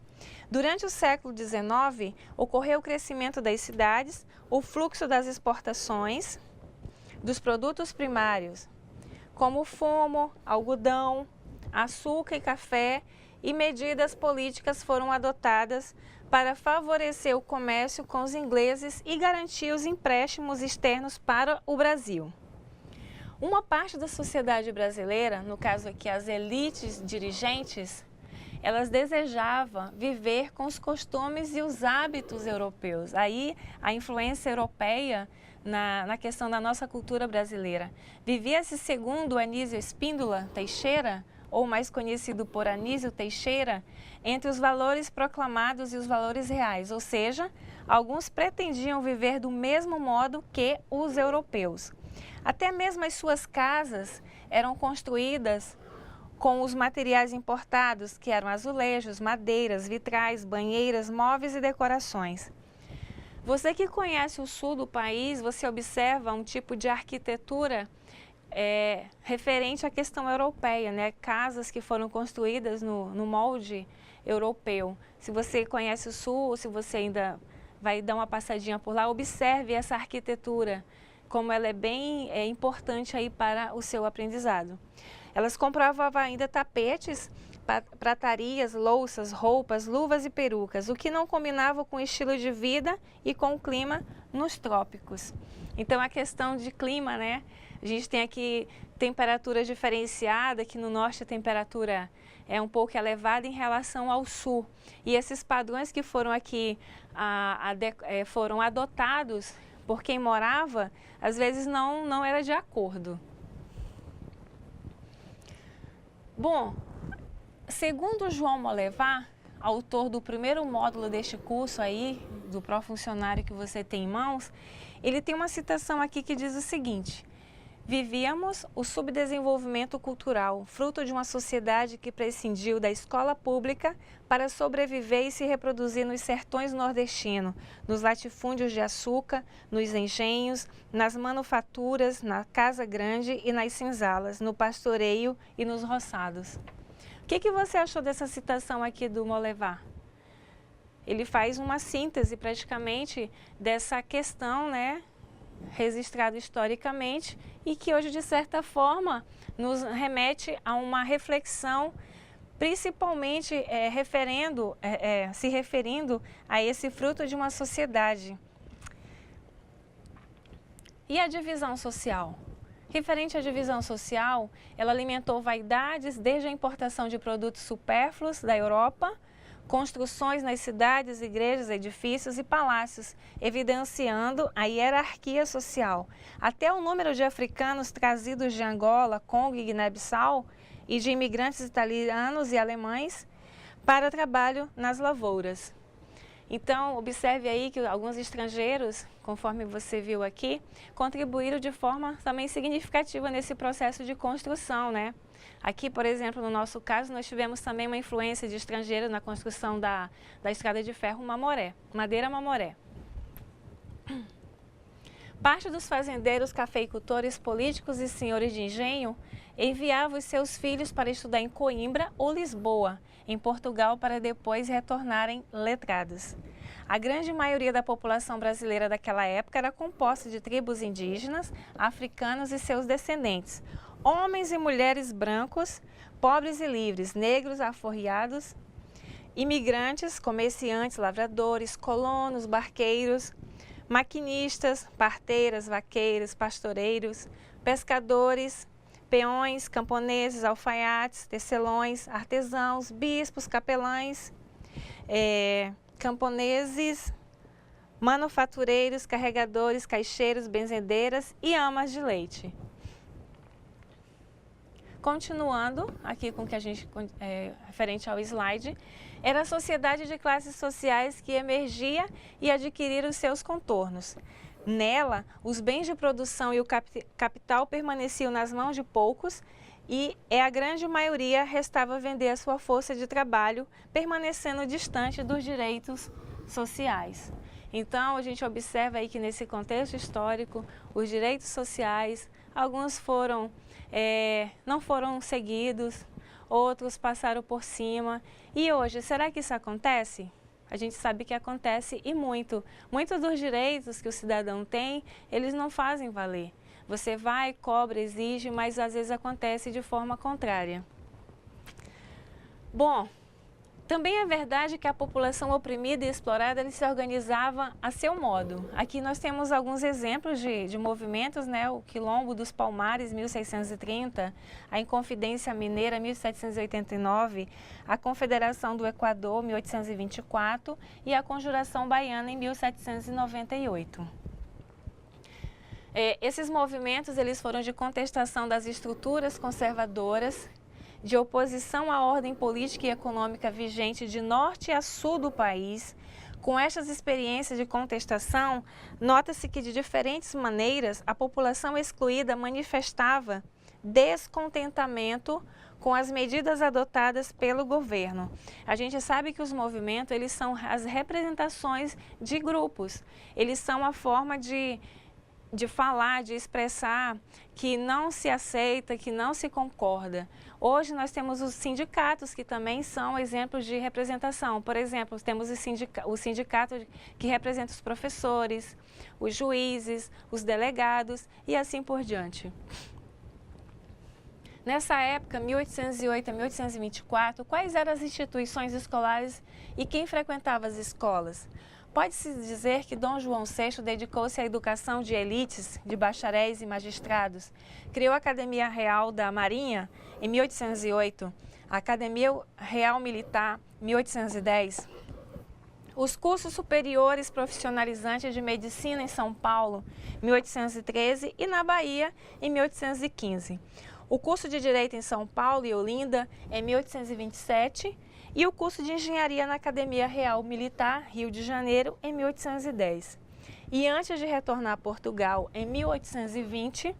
Durante o século XIX, ocorreu o crescimento das cidades, o fluxo das exportações dos produtos primários, como fumo, algodão, açúcar e café, e medidas políticas foram adotadas para favorecer o comércio com os ingleses e garantir os empréstimos externos para o Brasil. Uma parte da sociedade brasileira, no caso aqui as elites dirigentes, elas desejavam viver com os costumes e os hábitos europeus. Aí a influência europeia na questão da nossa cultura brasileira. Vivia-se, segundo Anísio Espíndola Teixeira, ou mais conhecido por Anísio Teixeira, entre os valores proclamados e os valores reais, ou seja, alguns pretendiam viver do mesmo modo que os europeus. Até mesmo as suas casas eram construídas com os materiais importados, que eram azulejos, madeiras, vitrais, banheiras, móveis e decorações. Você que conhece o sul do país, você observa um tipo de arquitetura referente à questão europeia, né? Casas que foram construídas no molde europeu. Se você conhece o sul, se você ainda vai dar uma passadinha por lá, observe essa arquitetura, como ela é bem importante aí para o seu aprendizado. Elas compravam ainda tapetes, pratarias, louças, roupas, luvas e perucas, o que não combinava com o estilo de vida e com o clima nos trópicos. Então a questão de clima, né? A gente tem aqui temperatura diferenciada, aqui no norte a temperatura é um pouco elevada em relação ao sul. E esses padrões que foram aqui foram adotados por quem morava, às vezes não era de acordo. Bom, segundo João Molevá, autor do primeiro módulo deste curso aí, do pró-funcionário que você tem em mãos, ele tem uma citação aqui que diz o seguinte: vivíamos o subdesenvolvimento cultural, fruto de uma sociedade que prescindiu da escola pública para sobreviver e se reproduzir nos sertões nordestinos, nos latifúndios de açúcar, nos engenhos, nas manufaturas, na casa grande e nas senzalas, no pastoreio e nos roçados. O que você achou dessa citação aqui do Molevá? Ele faz uma síntese praticamente dessa questão, né, registrada historicamente e que hoje, de certa forma, nos remete a uma reflexão, principalmente se referindo a esse fruto de uma sociedade. E a divisão social? Referente à divisão social, ela alimentou vaidades desde a importação de produtos supérfluos da Europa, construções nas cidades, igrejas, edifícios e palácios, evidenciando a hierarquia social. Até o número de africanos trazidos de Angola, Congo e Guiné-Bissau e de imigrantes italianos e alemães para trabalho nas lavouras. Então, observe aí que alguns estrangeiros, conforme você viu aqui, contribuíram de forma também significativa nesse processo de construção, né? Aqui, por exemplo, no nosso caso, nós tivemos também uma influência de estrangeiros na construção da estrada de ferro Madeira Mamoré. Parte dos fazendeiros, cafeicultores, políticos e senhores de engenho enviavam os seus filhos para estudar em Coimbra ou Lisboa, em Portugal, para depois retornarem letrados. A grande maioria da população brasileira daquela época era composta de tribos indígenas, africanos e seus descendentes, homens e mulheres brancos, pobres e livres, negros, aforreados, imigrantes, comerciantes, lavradores, colonos, barqueiros, maquinistas, parteiras, vaqueiros, pastoreiros, pescadores, peões, camponeses, alfaiates, tecelões, artesãos, bispos, capelães, camponeses, manufatureiros, carregadores, caixeiros, benzedeiras e amas de leite. Continuando aqui com o que a gente, referente ao slide, era a sociedade de classes sociais que emergia e adquiria os seus contornos. Nela, os bens de produção e o capital permaneciam nas mãos de poucos e a grande maioria restava vender a sua força de trabalho, permanecendo distante dos direitos sociais. Então, a gente observa aí que nesse contexto histórico, os direitos sociais, alguns não foram seguidos, outros passaram por cima. E hoje, será que isso acontece? A gente sabe que acontece e muito. Muitos dos direitos que o cidadão tem, eles não fazem valer. Você vai, cobra, exige, mas às vezes acontece de forma contrária. Bom, também é verdade que a população oprimida e explorada ele se organizava a seu modo. Aqui nós temos alguns exemplos de movimentos, né? O Quilombo dos Palmares, 1630, a Inconfidência Mineira, 1789, a Confederação do Equador, 1824 e a Conjuração Baiana, em 1798. Esses movimentos eles foram de contestação das estruturas conservadoras, de oposição à ordem política e econômica vigente de norte a sul do país. Com estas experiências de contestação, nota-se que de diferentes maneiras a população excluída manifestava descontentamento com as medidas adotadas pelo governo. A gente sabe que os movimentos eles são as representações de grupos, eles são a forma de falar, de expressar que não se aceita, que não se concorda. Hoje nós temos os sindicatos que também são exemplos de representação. Por exemplo, temos o sindicato que representa os professores, os juízes, os delegados e assim por diante. Nessa época, 1808 a 1824, quais eram as instituições escolares e quem frequentava as escolas? Pode-se dizer que Dom João VI dedicou-se à educação de elites, de bacharéis e magistrados. Criou a Academia Real da Marinha em 1808, a Academia Real Militar, 1810. Os cursos superiores profissionalizantes de medicina em São Paulo, 1813, e na Bahia, em 1815. O curso de Direito em São Paulo e Olinda, em 1827, e o curso de Engenharia na Academia Real Militar, Rio de Janeiro, em 1810. E antes de retornar a Portugal, em 1820,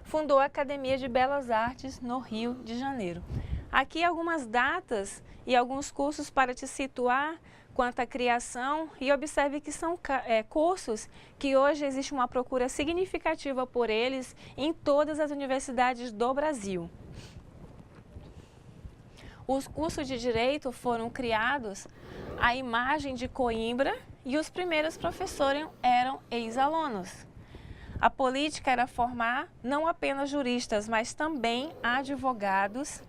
fundou a Academia de Belas Artes, no Rio de Janeiro. Aqui algumas datas e alguns cursos para te situar quanto à criação, e observe que são cursos que hoje existe uma procura significativa por eles em todas as universidades do Brasil. Os cursos de Direito foram criados à imagem de Coimbra e os primeiros professores eram ex-alunos. A política era formar não apenas juristas, mas também advogados,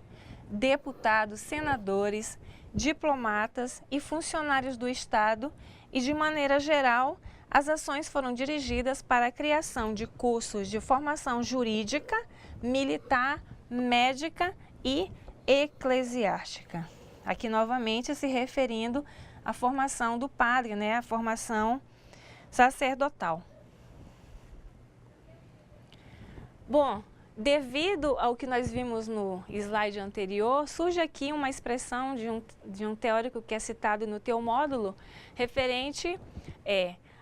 deputados, senadores, diplomatas e funcionários do Estado e, de maneira geral, as ações foram dirigidas para a criação de cursos de formação jurídica, militar, médica e eclesiástica. Aqui novamente se referindo à formação do padre, né, a formação sacerdotal. Bom, devido ao que nós vimos no slide anterior, surge aqui uma expressão de um teórico que é citado no teu módulo, referente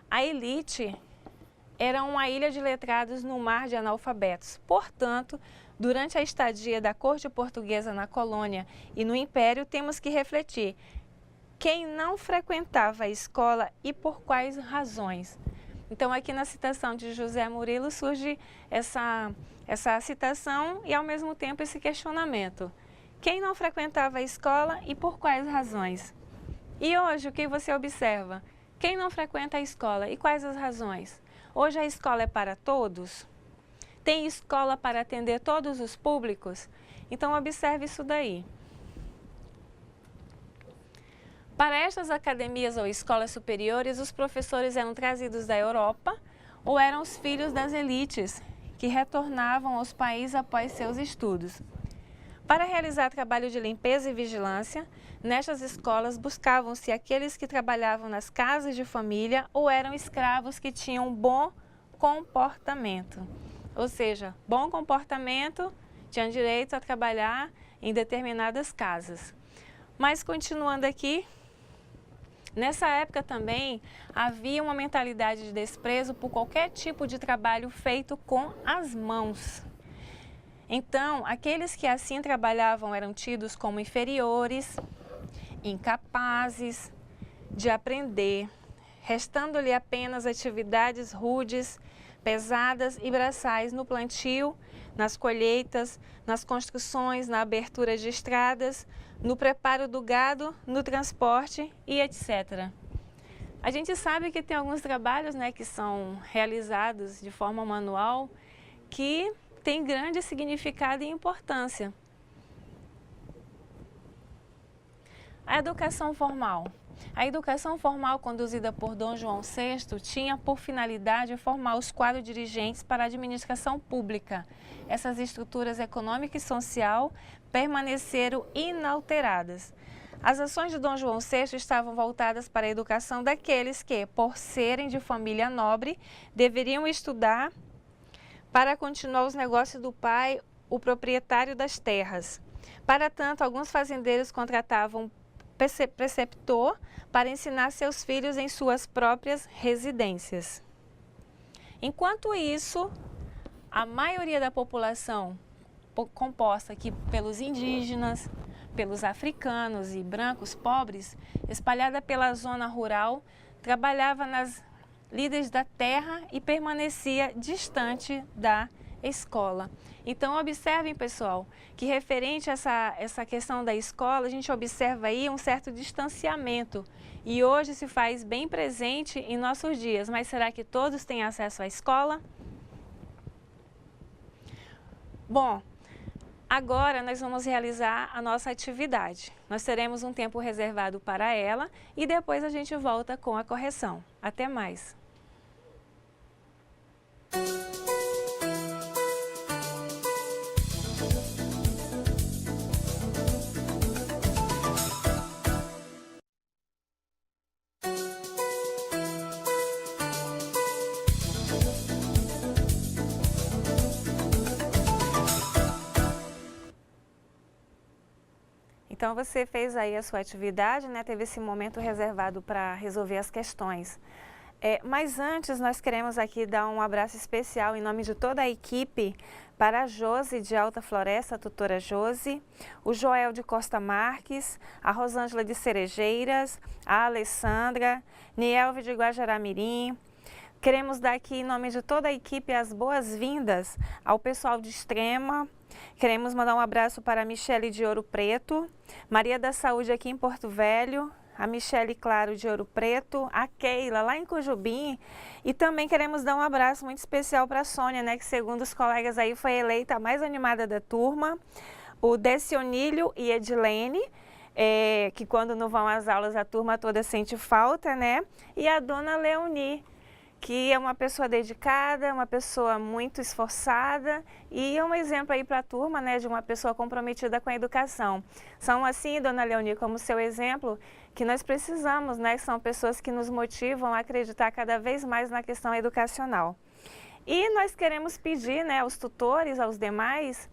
a elite era uma ilha de letrados no mar de analfabetos. Portanto, durante a estadia da corte portuguesa na colônia e no império, temos que refletir quem não frequentava a escola e por quais razões. Então, aqui na citação de José Murilo surge essa citação e, ao mesmo tempo, esse questionamento. Quem não frequentava a escola e por quais razões? E hoje, o que você observa? Quem não frequenta a escola e quais as razões? Hoje a escola é para todos? Tem escola para atender todos os públicos? Então, observe isso daí. Para estas academias ou escolas superiores, os professores eram trazidos da Europa ou eram os filhos das elites que retornavam aos países após seus estudos. Para realizar trabalho de limpeza e vigilância, nestas escolas buscavam-se aqueles que trabalhavam nas casas de família ou eram escravos que tinham bom comportamento. Ou seja, bom comportamento, tinham direito a trabalhar em determinadas casas. Mas continuando aqui, nessa época também havia uma mentalidade de desprezo por qualquer tipo de trabalho feito com as mãos. Então, aqueles que assim trabalhavam eram tidos como inferiores, incapazes de aprender, restando-lhe apenas atividades rudes, pesadas e braçais no plantio, nas colheitas, nas construções, na abertura de estradas, no preparo do gado, no transporte e etc. A gente sabe que tem alguns trabalhos, né, que são realizados de forma manual que tem grande significado e importância. A educação formal. A educação formal conduzida por Dom João VI tinha por finalidade formar os quadros dirigentes para a administração pública. Essas estruturas econômica e social permaneceram inalteradas. As ações de Dom João VI estavam voltadas para a educação daqueles que, por serem de família nobre, deveriam estudar para continuar os negócios do pai, o proprietário das terras. Para tanto, alguns fazendeiros contratavam preceptor para ensinar seus filhos em suas próprias residências. Enquanto isso, a maioria da população, composta aqui pelos indígenas, pelos africanos e brancos pobres, espalhada pela zona rural, trabalhava nas lides da terra e permanecia distante da escola. Então, observem, pessoal, que referente a essa questão da escola, a gente observa aí um certo distanciamento. E hoje se faz bem presente em nossos dias. Mas será que todos têm acesso à escola? Bom, agora nós vamos realizar a nossa atividade. Nós teremos um tempo reservado para ela e depois a gente volta com a correção. Até mais! Então, você fez aí a sua atividade, né? Teve esse momento reservado para resolver as questões. Mas antes, nós queremos aqui dar um abraço especial em nome de toda a equipe para a Josi de Alta Floresta, a tutora Josi, o Joel de Costa Marques, a Rosângela de Cerejeiras, a Alessandra, Nielve de Guajará-Mirim. Queremos dar aqui, em nome de toda a equipe, as boas-vindas ao pessoal de Extrema, Queremos mandar um abraço para a Michele de Ouro Preto, Maria da Saúde aqui em Porto Velho, a Michele Claro de Ouro Preto, a Keila lá em Cujubim, e também queremos dar um abraço muito especial para a Sônia, né, que segundo os colegas aí foi eleita a mais animada da turma, o Decionílio e Edilene, que quando não vão às aulas a turma toda sente falta, né, e a dona Leoni, que é uma pessoa dedicada, uma pessoa muito esforçada e é um exemplo aí para a turma, né, de uma pessoa comprometida com a educação. São assim, dona Leoni, como seu exemplo, que nós precisamos, né, são pessoas que nos motivam a acreditar cada vez mais na questão educacional. E nós queremos pedir, né, aos tutores, aos demais,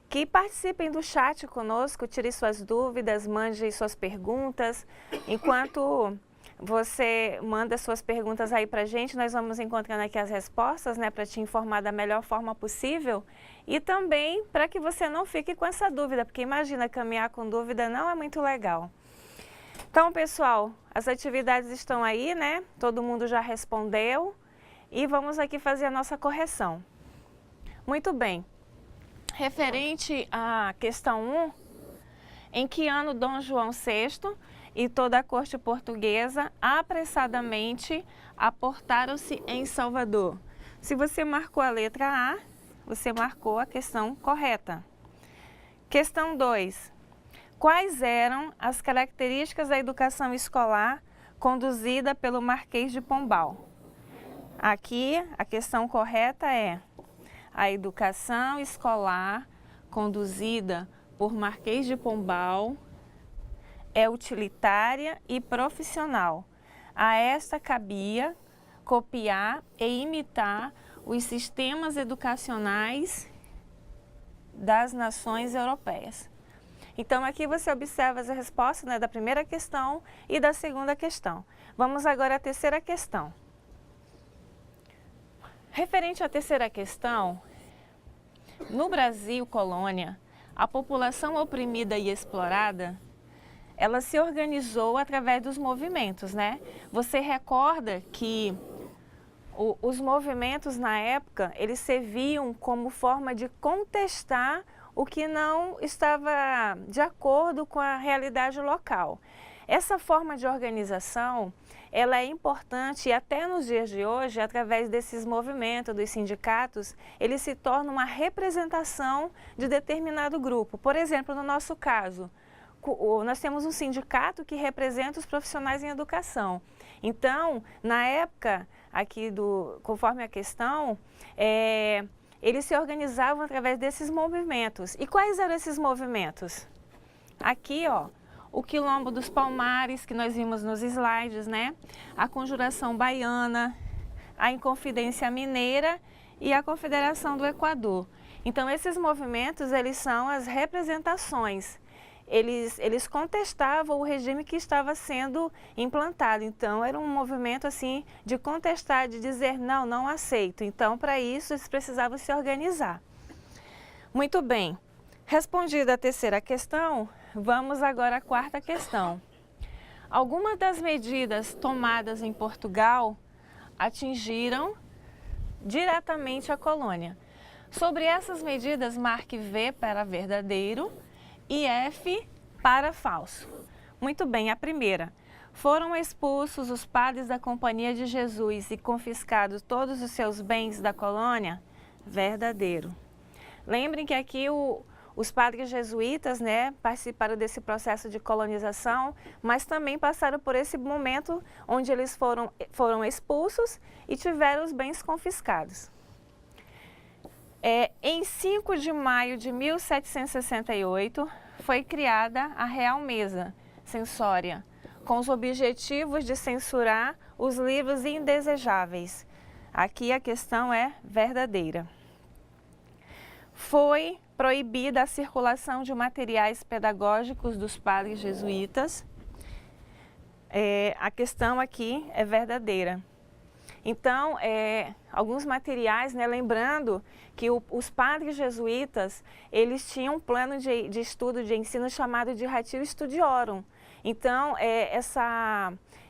que participem do chat conosco, tire suas dúvidas, mande suas perguntas, enquanto você manda suas perguntas aí pra gente, nós vamos encontrando aqui as respostas, né, para te informar da melhor forma possível e também para que você não fique com essa dúvida, porque imagina, caminhar com dúvida não é muito legal. Então, pessoal, as atividades estão aí, né, todo mundo já respondeu e vamos aqui fazer a nossa correção. Muito bem, referente à questão 1, em que ano Dom João VI e toda a corte portuguesa apressadamente aportaram-se em Salvador? Se você marcou a letra A, você marcou a questão correta. Questão 2. Quais eram as características da educação escolar conduzida pelo Marquês de Pombal? Aqui a questão correta é: a educação escolar conduzida por Marquês de Pombal é utilitária e profissional. A esta cabia copiar e imitar os sistemas educacionais das nações europeias. Então, aqui você observa as respostas, né, da primeira questão e da segunda questão. Vamos agora à terceira questão. Referente à terceira questão, no Brasil colônia, a população oprimida e explorada, ela se organizou através dos movimentos, né? Você recorda que os movimentos na época, eles serviam como forma de contestar o que não estava de acordo com a realidade local. Essa forma de organização, ela é importante e até nos dias de hoje, através desses movimentos, dos sindicatos, ele se torna uma representação de determinado grupo. Por exemplo, no nosso caso, nós temos um sindicato que representa os profissionais em educação. Então, na época, aqui conforme a questão, eles se organizavam através desses movimentos. E quais eram esses movimentos? Aqui, ó, o Quilombo dos Palmares, que nós vimos nos slides, né? A Conjuração Baiana, a Inconfidência Mineira e a Confederação do Equador. Então, esses movimentos, eles são as representações. Eles contestavam o regime que estava sendo implantado. Então, era um movimento assim de contestar, de dizer não, não aceito. Então, para isso, eles precisavam se organizar. Muito bem. Respondida a terceira questão, vamos agora à quarta questão. Algumas das medidas tomadas em Portugal atingiram diretamente a colônia. Sobre essas medidas, marque V para verdadeiro e F para falso. Muito bem, a primeira. Foram expulsos os padres da Companhia de Jesus e confiscados todos os seus bens da colônia? Verdadeiro. Lembrem que aqui os padres jesuítas, né, participaram desse processo de colonização, mas também passaram por esse momento onde eles foram expulsos e tiveram os bens confiscados. Em 5 de maio de 1768, foi criada a Real Mesa Censória, com os objetivos de censurar os livros indesejáveis. Aqui a questão é verdadeira. Foi proibida a circulação de materiais pedagógicos dos padres jesuítas. A questão aqui é verdadeira. Então, alguns materiais, né, lembrando que os padres jesuítas, eles tinham um plano de estudo, de ensino chamado de Ratio Studiorum. Então,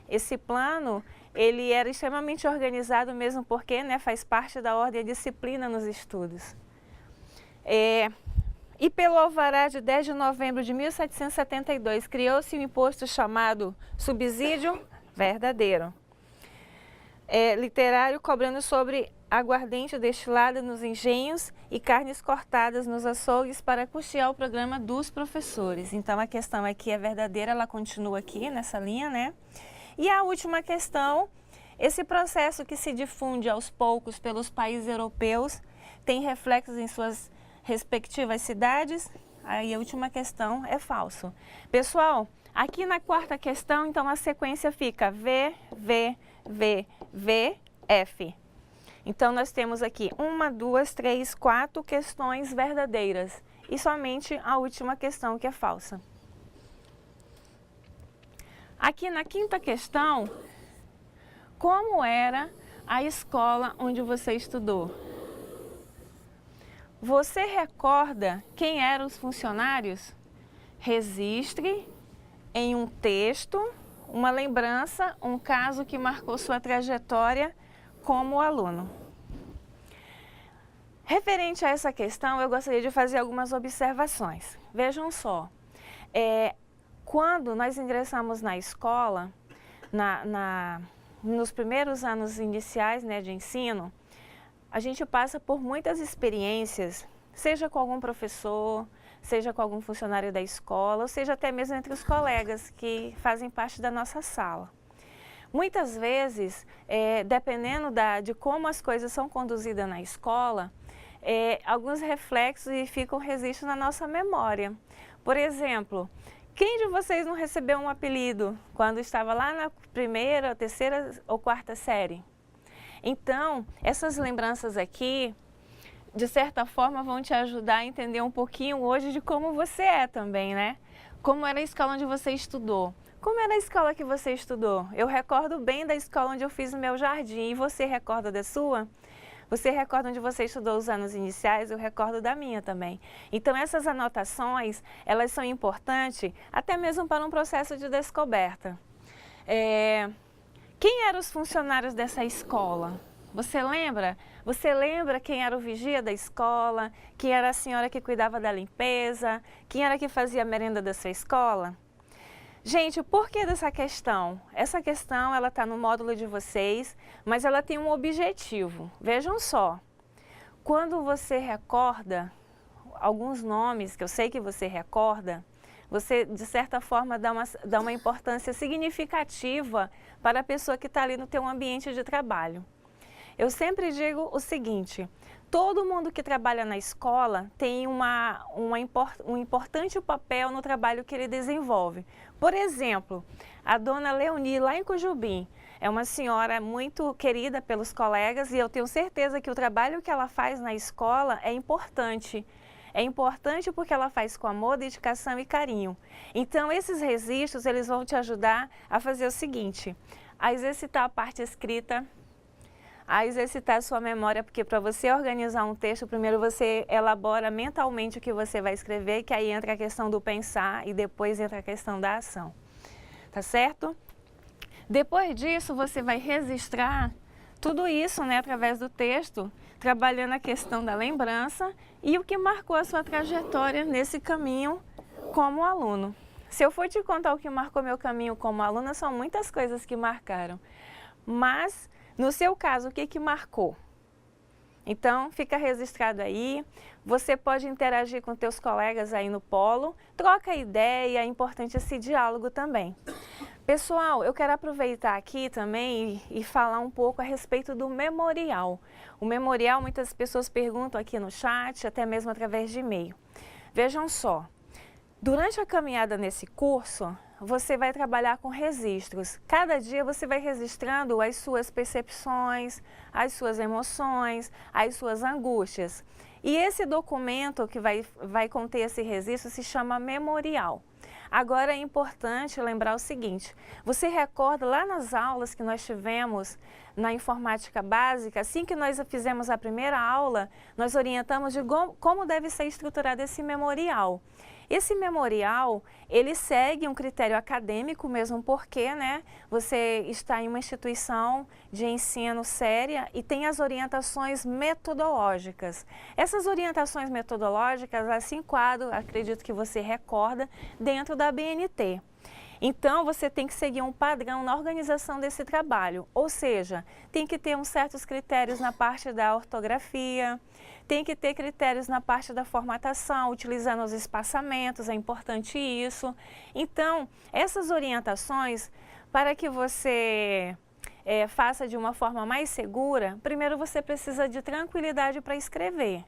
esse plano, ele era extremamente organizado mesmo porque, né, faz parte da ordem e disciplina nos estudos. E pelo alvará de 10 de novembro de 1772, criou-se um imposto chamado subsídio verdadeiro, literário, cobrando sobre aguardente destilada nos engenhos e carnes cortadas nos açougues para custear o programa dos professores. Então a questão aqui é verdadeira, ela continua aqui nessa linha, né? E a última questão, esse processo que se difunde aos poucos pelos países europeus tem reflexos em suas respectivas cidades? Aí a última questão é falso. Pessoal, aqui na quarta questão, então a sequência fica V, V, V, V, F. Então nós temos aqui 1, 2, 3, 4 questões verdadeiras e somente a última questão que é falsa. Aqui na quinta questão, como era a escola onde você estudou? Você recorda quem eram os funcionários? Registre em um texto uma lembrança, um caso que marcou sua trajetória como aluno. Referente a essa questão, eu gostaria de fazer algumas observações. Vejam só, quando nós ingressamos na escola, nos primeiros anos iniciais, né, de ensino, a gente passa por muitas experiências, seja com algum professor, seja com algum funcionário da escola, ou seja até mesmo entre os colegas que fazem parte da nossa sala. Muitas vezes, dependendo de como as coisas são conduzidas na escola, alguns reflexos ficam registros na nossa memória. Por exemplo, quem de vocês não recebeu um apelido quando estava lá na primeira, terceira ou quarta série? Então, essas lembranças aqui, de certa forma, vão te ajudar a entender um pouquinho hoje de como você é também, né? Como era a escola onde você estudou. Como era a escola que você estudou? Eu recordo bem da escola onde eu fiz o meu jardim. E você recorda da sua? Você recorda onde você estudou os anos iniciais? Eu recordo da minha também. Então, essas anotações, elas são importantes até mesmo para um processo de descoberta. Quem eram os funcionários dessa escola? Você lembra? Você lembra quem era o vigia da escola? Quem era a senhora que cuidava da limpeza? Quem era que fazia a merenda da sua escola? Gente, o porquê dessa questão? Essa questão, ela está no módulo de vocês, mas ela tem um objetivo. Vejam só, quando você recorda alguns nomes, que eu sei que você recorda, você, de certa forma, dá uma importância significativa para a pessoa que está ali no teu ambiente de trabalho. Eu sempre digo o seguinte, todo mundo que trabalha na escola tem um importante papel no trabalho que ele desenvolve. Por exemplo, a dona Leoni, lá em Cujubim, é uma senhora muito querida pelos colegas e eu tenho certeza que o trabalho que ela faz na escola é importante. É importante porque ela faz com amor, dedicação e carinho. Então, esses registros, eles vão te ajudar a fazer o seguinte, a exercitar a parte escrita, a exercitar a sua memória, porque para você organizar um texto, primeiro você elabora mentalmente o que você vai escrever, que aí entra a questão do pensar e depois entra a questão da ação. Tá certo? Depois disso, você vai registrar tudo isso, né, através do texto, trabalhando a questão da lembrança e o que marcou a sua trajetória nesse caminho como aluno. Se eu for te contar o que marcou meu caminho como aluna, são muitas coisas que marcaram, mas no seu caso, o que marcou? Então, fica registrado aí, você pode interagir com teus colegas aí no polo, troca ideia, é importante esse diálogo também. Pessoal, eu quero aproveitar aqui também e falar um pouco a respeito do memorial. O memorial, muitas pessoas perguntam aqui no chat, até mesmo através de e-mail. Vejam só, durante a caminhada nesse curso, você vai trabalhar com registros. Cada dia você vai registrando as suas percepções, as suas emoções, as suas angústias. E esse documento que vai conter esse registro se chama memorial. Agora é importante lembrar o seguinte, você recorda lá nas aulas que nós tivemos na informática básica, assim que nós fizemos a primeira aula, nós orientamos de como deve ser estruturado esse memorial. Esse memorial, ele segue um critério acadêmico mesmo porque, né, você está em uma instituição de ensino séria e tem as orientações metodológicas. Essas orientações metodológicas, elas se enquadram, acredito que você recorda, dentro da BNT. Então, você tem que seguir um padrão na organização desse trabalho, ou seja, tem que ter uns certos critérios na parte da ortografia, tem que ter critérios na parte da formatação, utilizando os espaçamentos, é importante isso. Então, essas orientações, para que você faça de uma forma mais segura, primeiro você precisa de tranquilidade para escrever.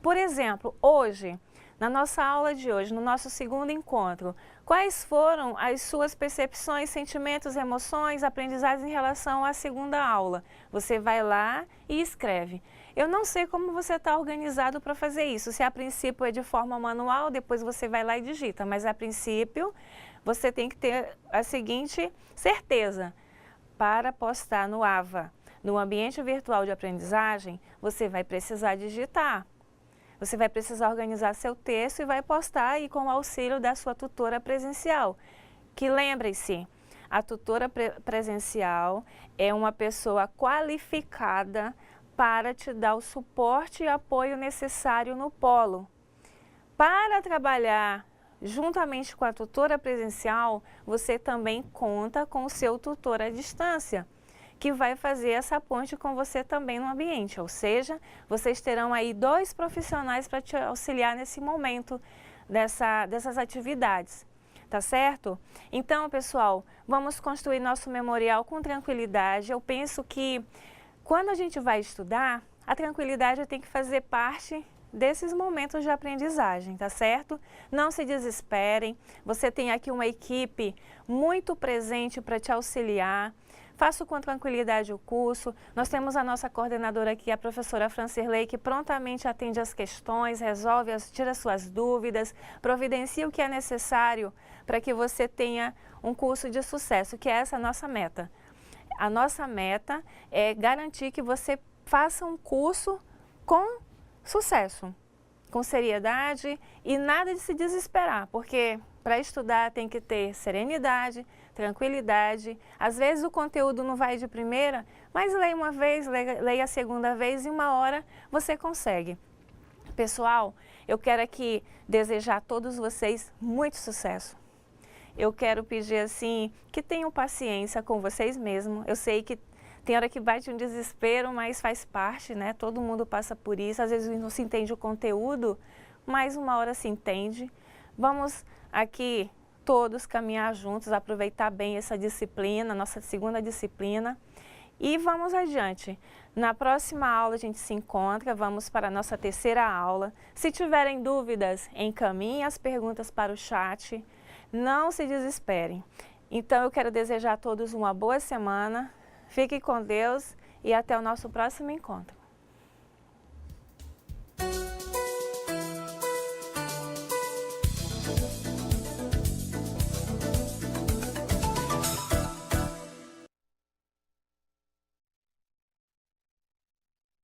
Por exemplo, hoje, na nossa aula de hoje, no nosso segundo encontro, quais foram as suas percepções, sentimentos, emoções, aprendizados em relação à segunda aula? Você vai lá e escreve. Eu não sei como você está organizado para fazer isso, se a princípio é de forma manual, depois você vai lá e digita, mas a princípio você tem que ter a seguinte certeza: para postar no AVA, no ambiente virtual de aprendizagem, você vai precisar digitar. Você vai precisar organizar seu texto e vai postar aí com o auxílio da sua tutora presencial. Que lembre-se, a tutora presencial é uma pessoa qualificada para te dar o suporte e apoio necessário no polo. Para trabalhar juntamente com a tutora presencial, você também conta com o seu tutor à distância, que vai fazer essa ponte com você também no ambiente, ou seja, vocês terão aí 2 profissionais para te auxiliar nesse momento dessas atividades, tá certo? Então, pessoal, vamos construir nosso memorial com tranquilidade. Eu penso que quando a gente vai estudar, a tranquilidade tem que fazer parte desses momentos de aprendizagem, tá certo? Não se desesperem, você tem aqui uma equipe muito presente para te auxiliar. Faça com tranquilidade o curso. Nós temos a nossa coordenadora aqui, a professora Francirley, que prontamente atende as questões, resolve, tira suas dúvidas, providencia o que é necessário para que você tenha um curso de sucesso, que é essa a nossa meta. A nossa meta é garantir que você faça um curso com sucesso, com seriedade e nada de se desesperar, porque para estudar tem que ter serenidade, tranquilidade. Às vezes o conteúdo não vai de primeira, mas leia uma vez, leia a segunda vez e uma hora você consegue. Pessoal, eu quero aqui desejar a todos vocês muito sucesso. Eu quero pedir assim que tenham paciência com vocês mesmos. Eu sei que tem hora que bate um desespero, mas faz parte, né? Todo mundo passa por isso. Às vezes não se entende o conteúdo, mas uma hora se entende. Vamos aqui todos caminhar juntos, aproveitar bem essa disciplina, nossa segunda disciplina. E vamos adiante. Na próxima aula a gente se encontra, vamos para a nossa terceira aula. Se tiverem dúvidas, encaminhem as perguntas para o chat. Não se desesperem. Então eu quero desejar a todos uma boa semana. Fiquem com Deus e até o nosso próximo encontro.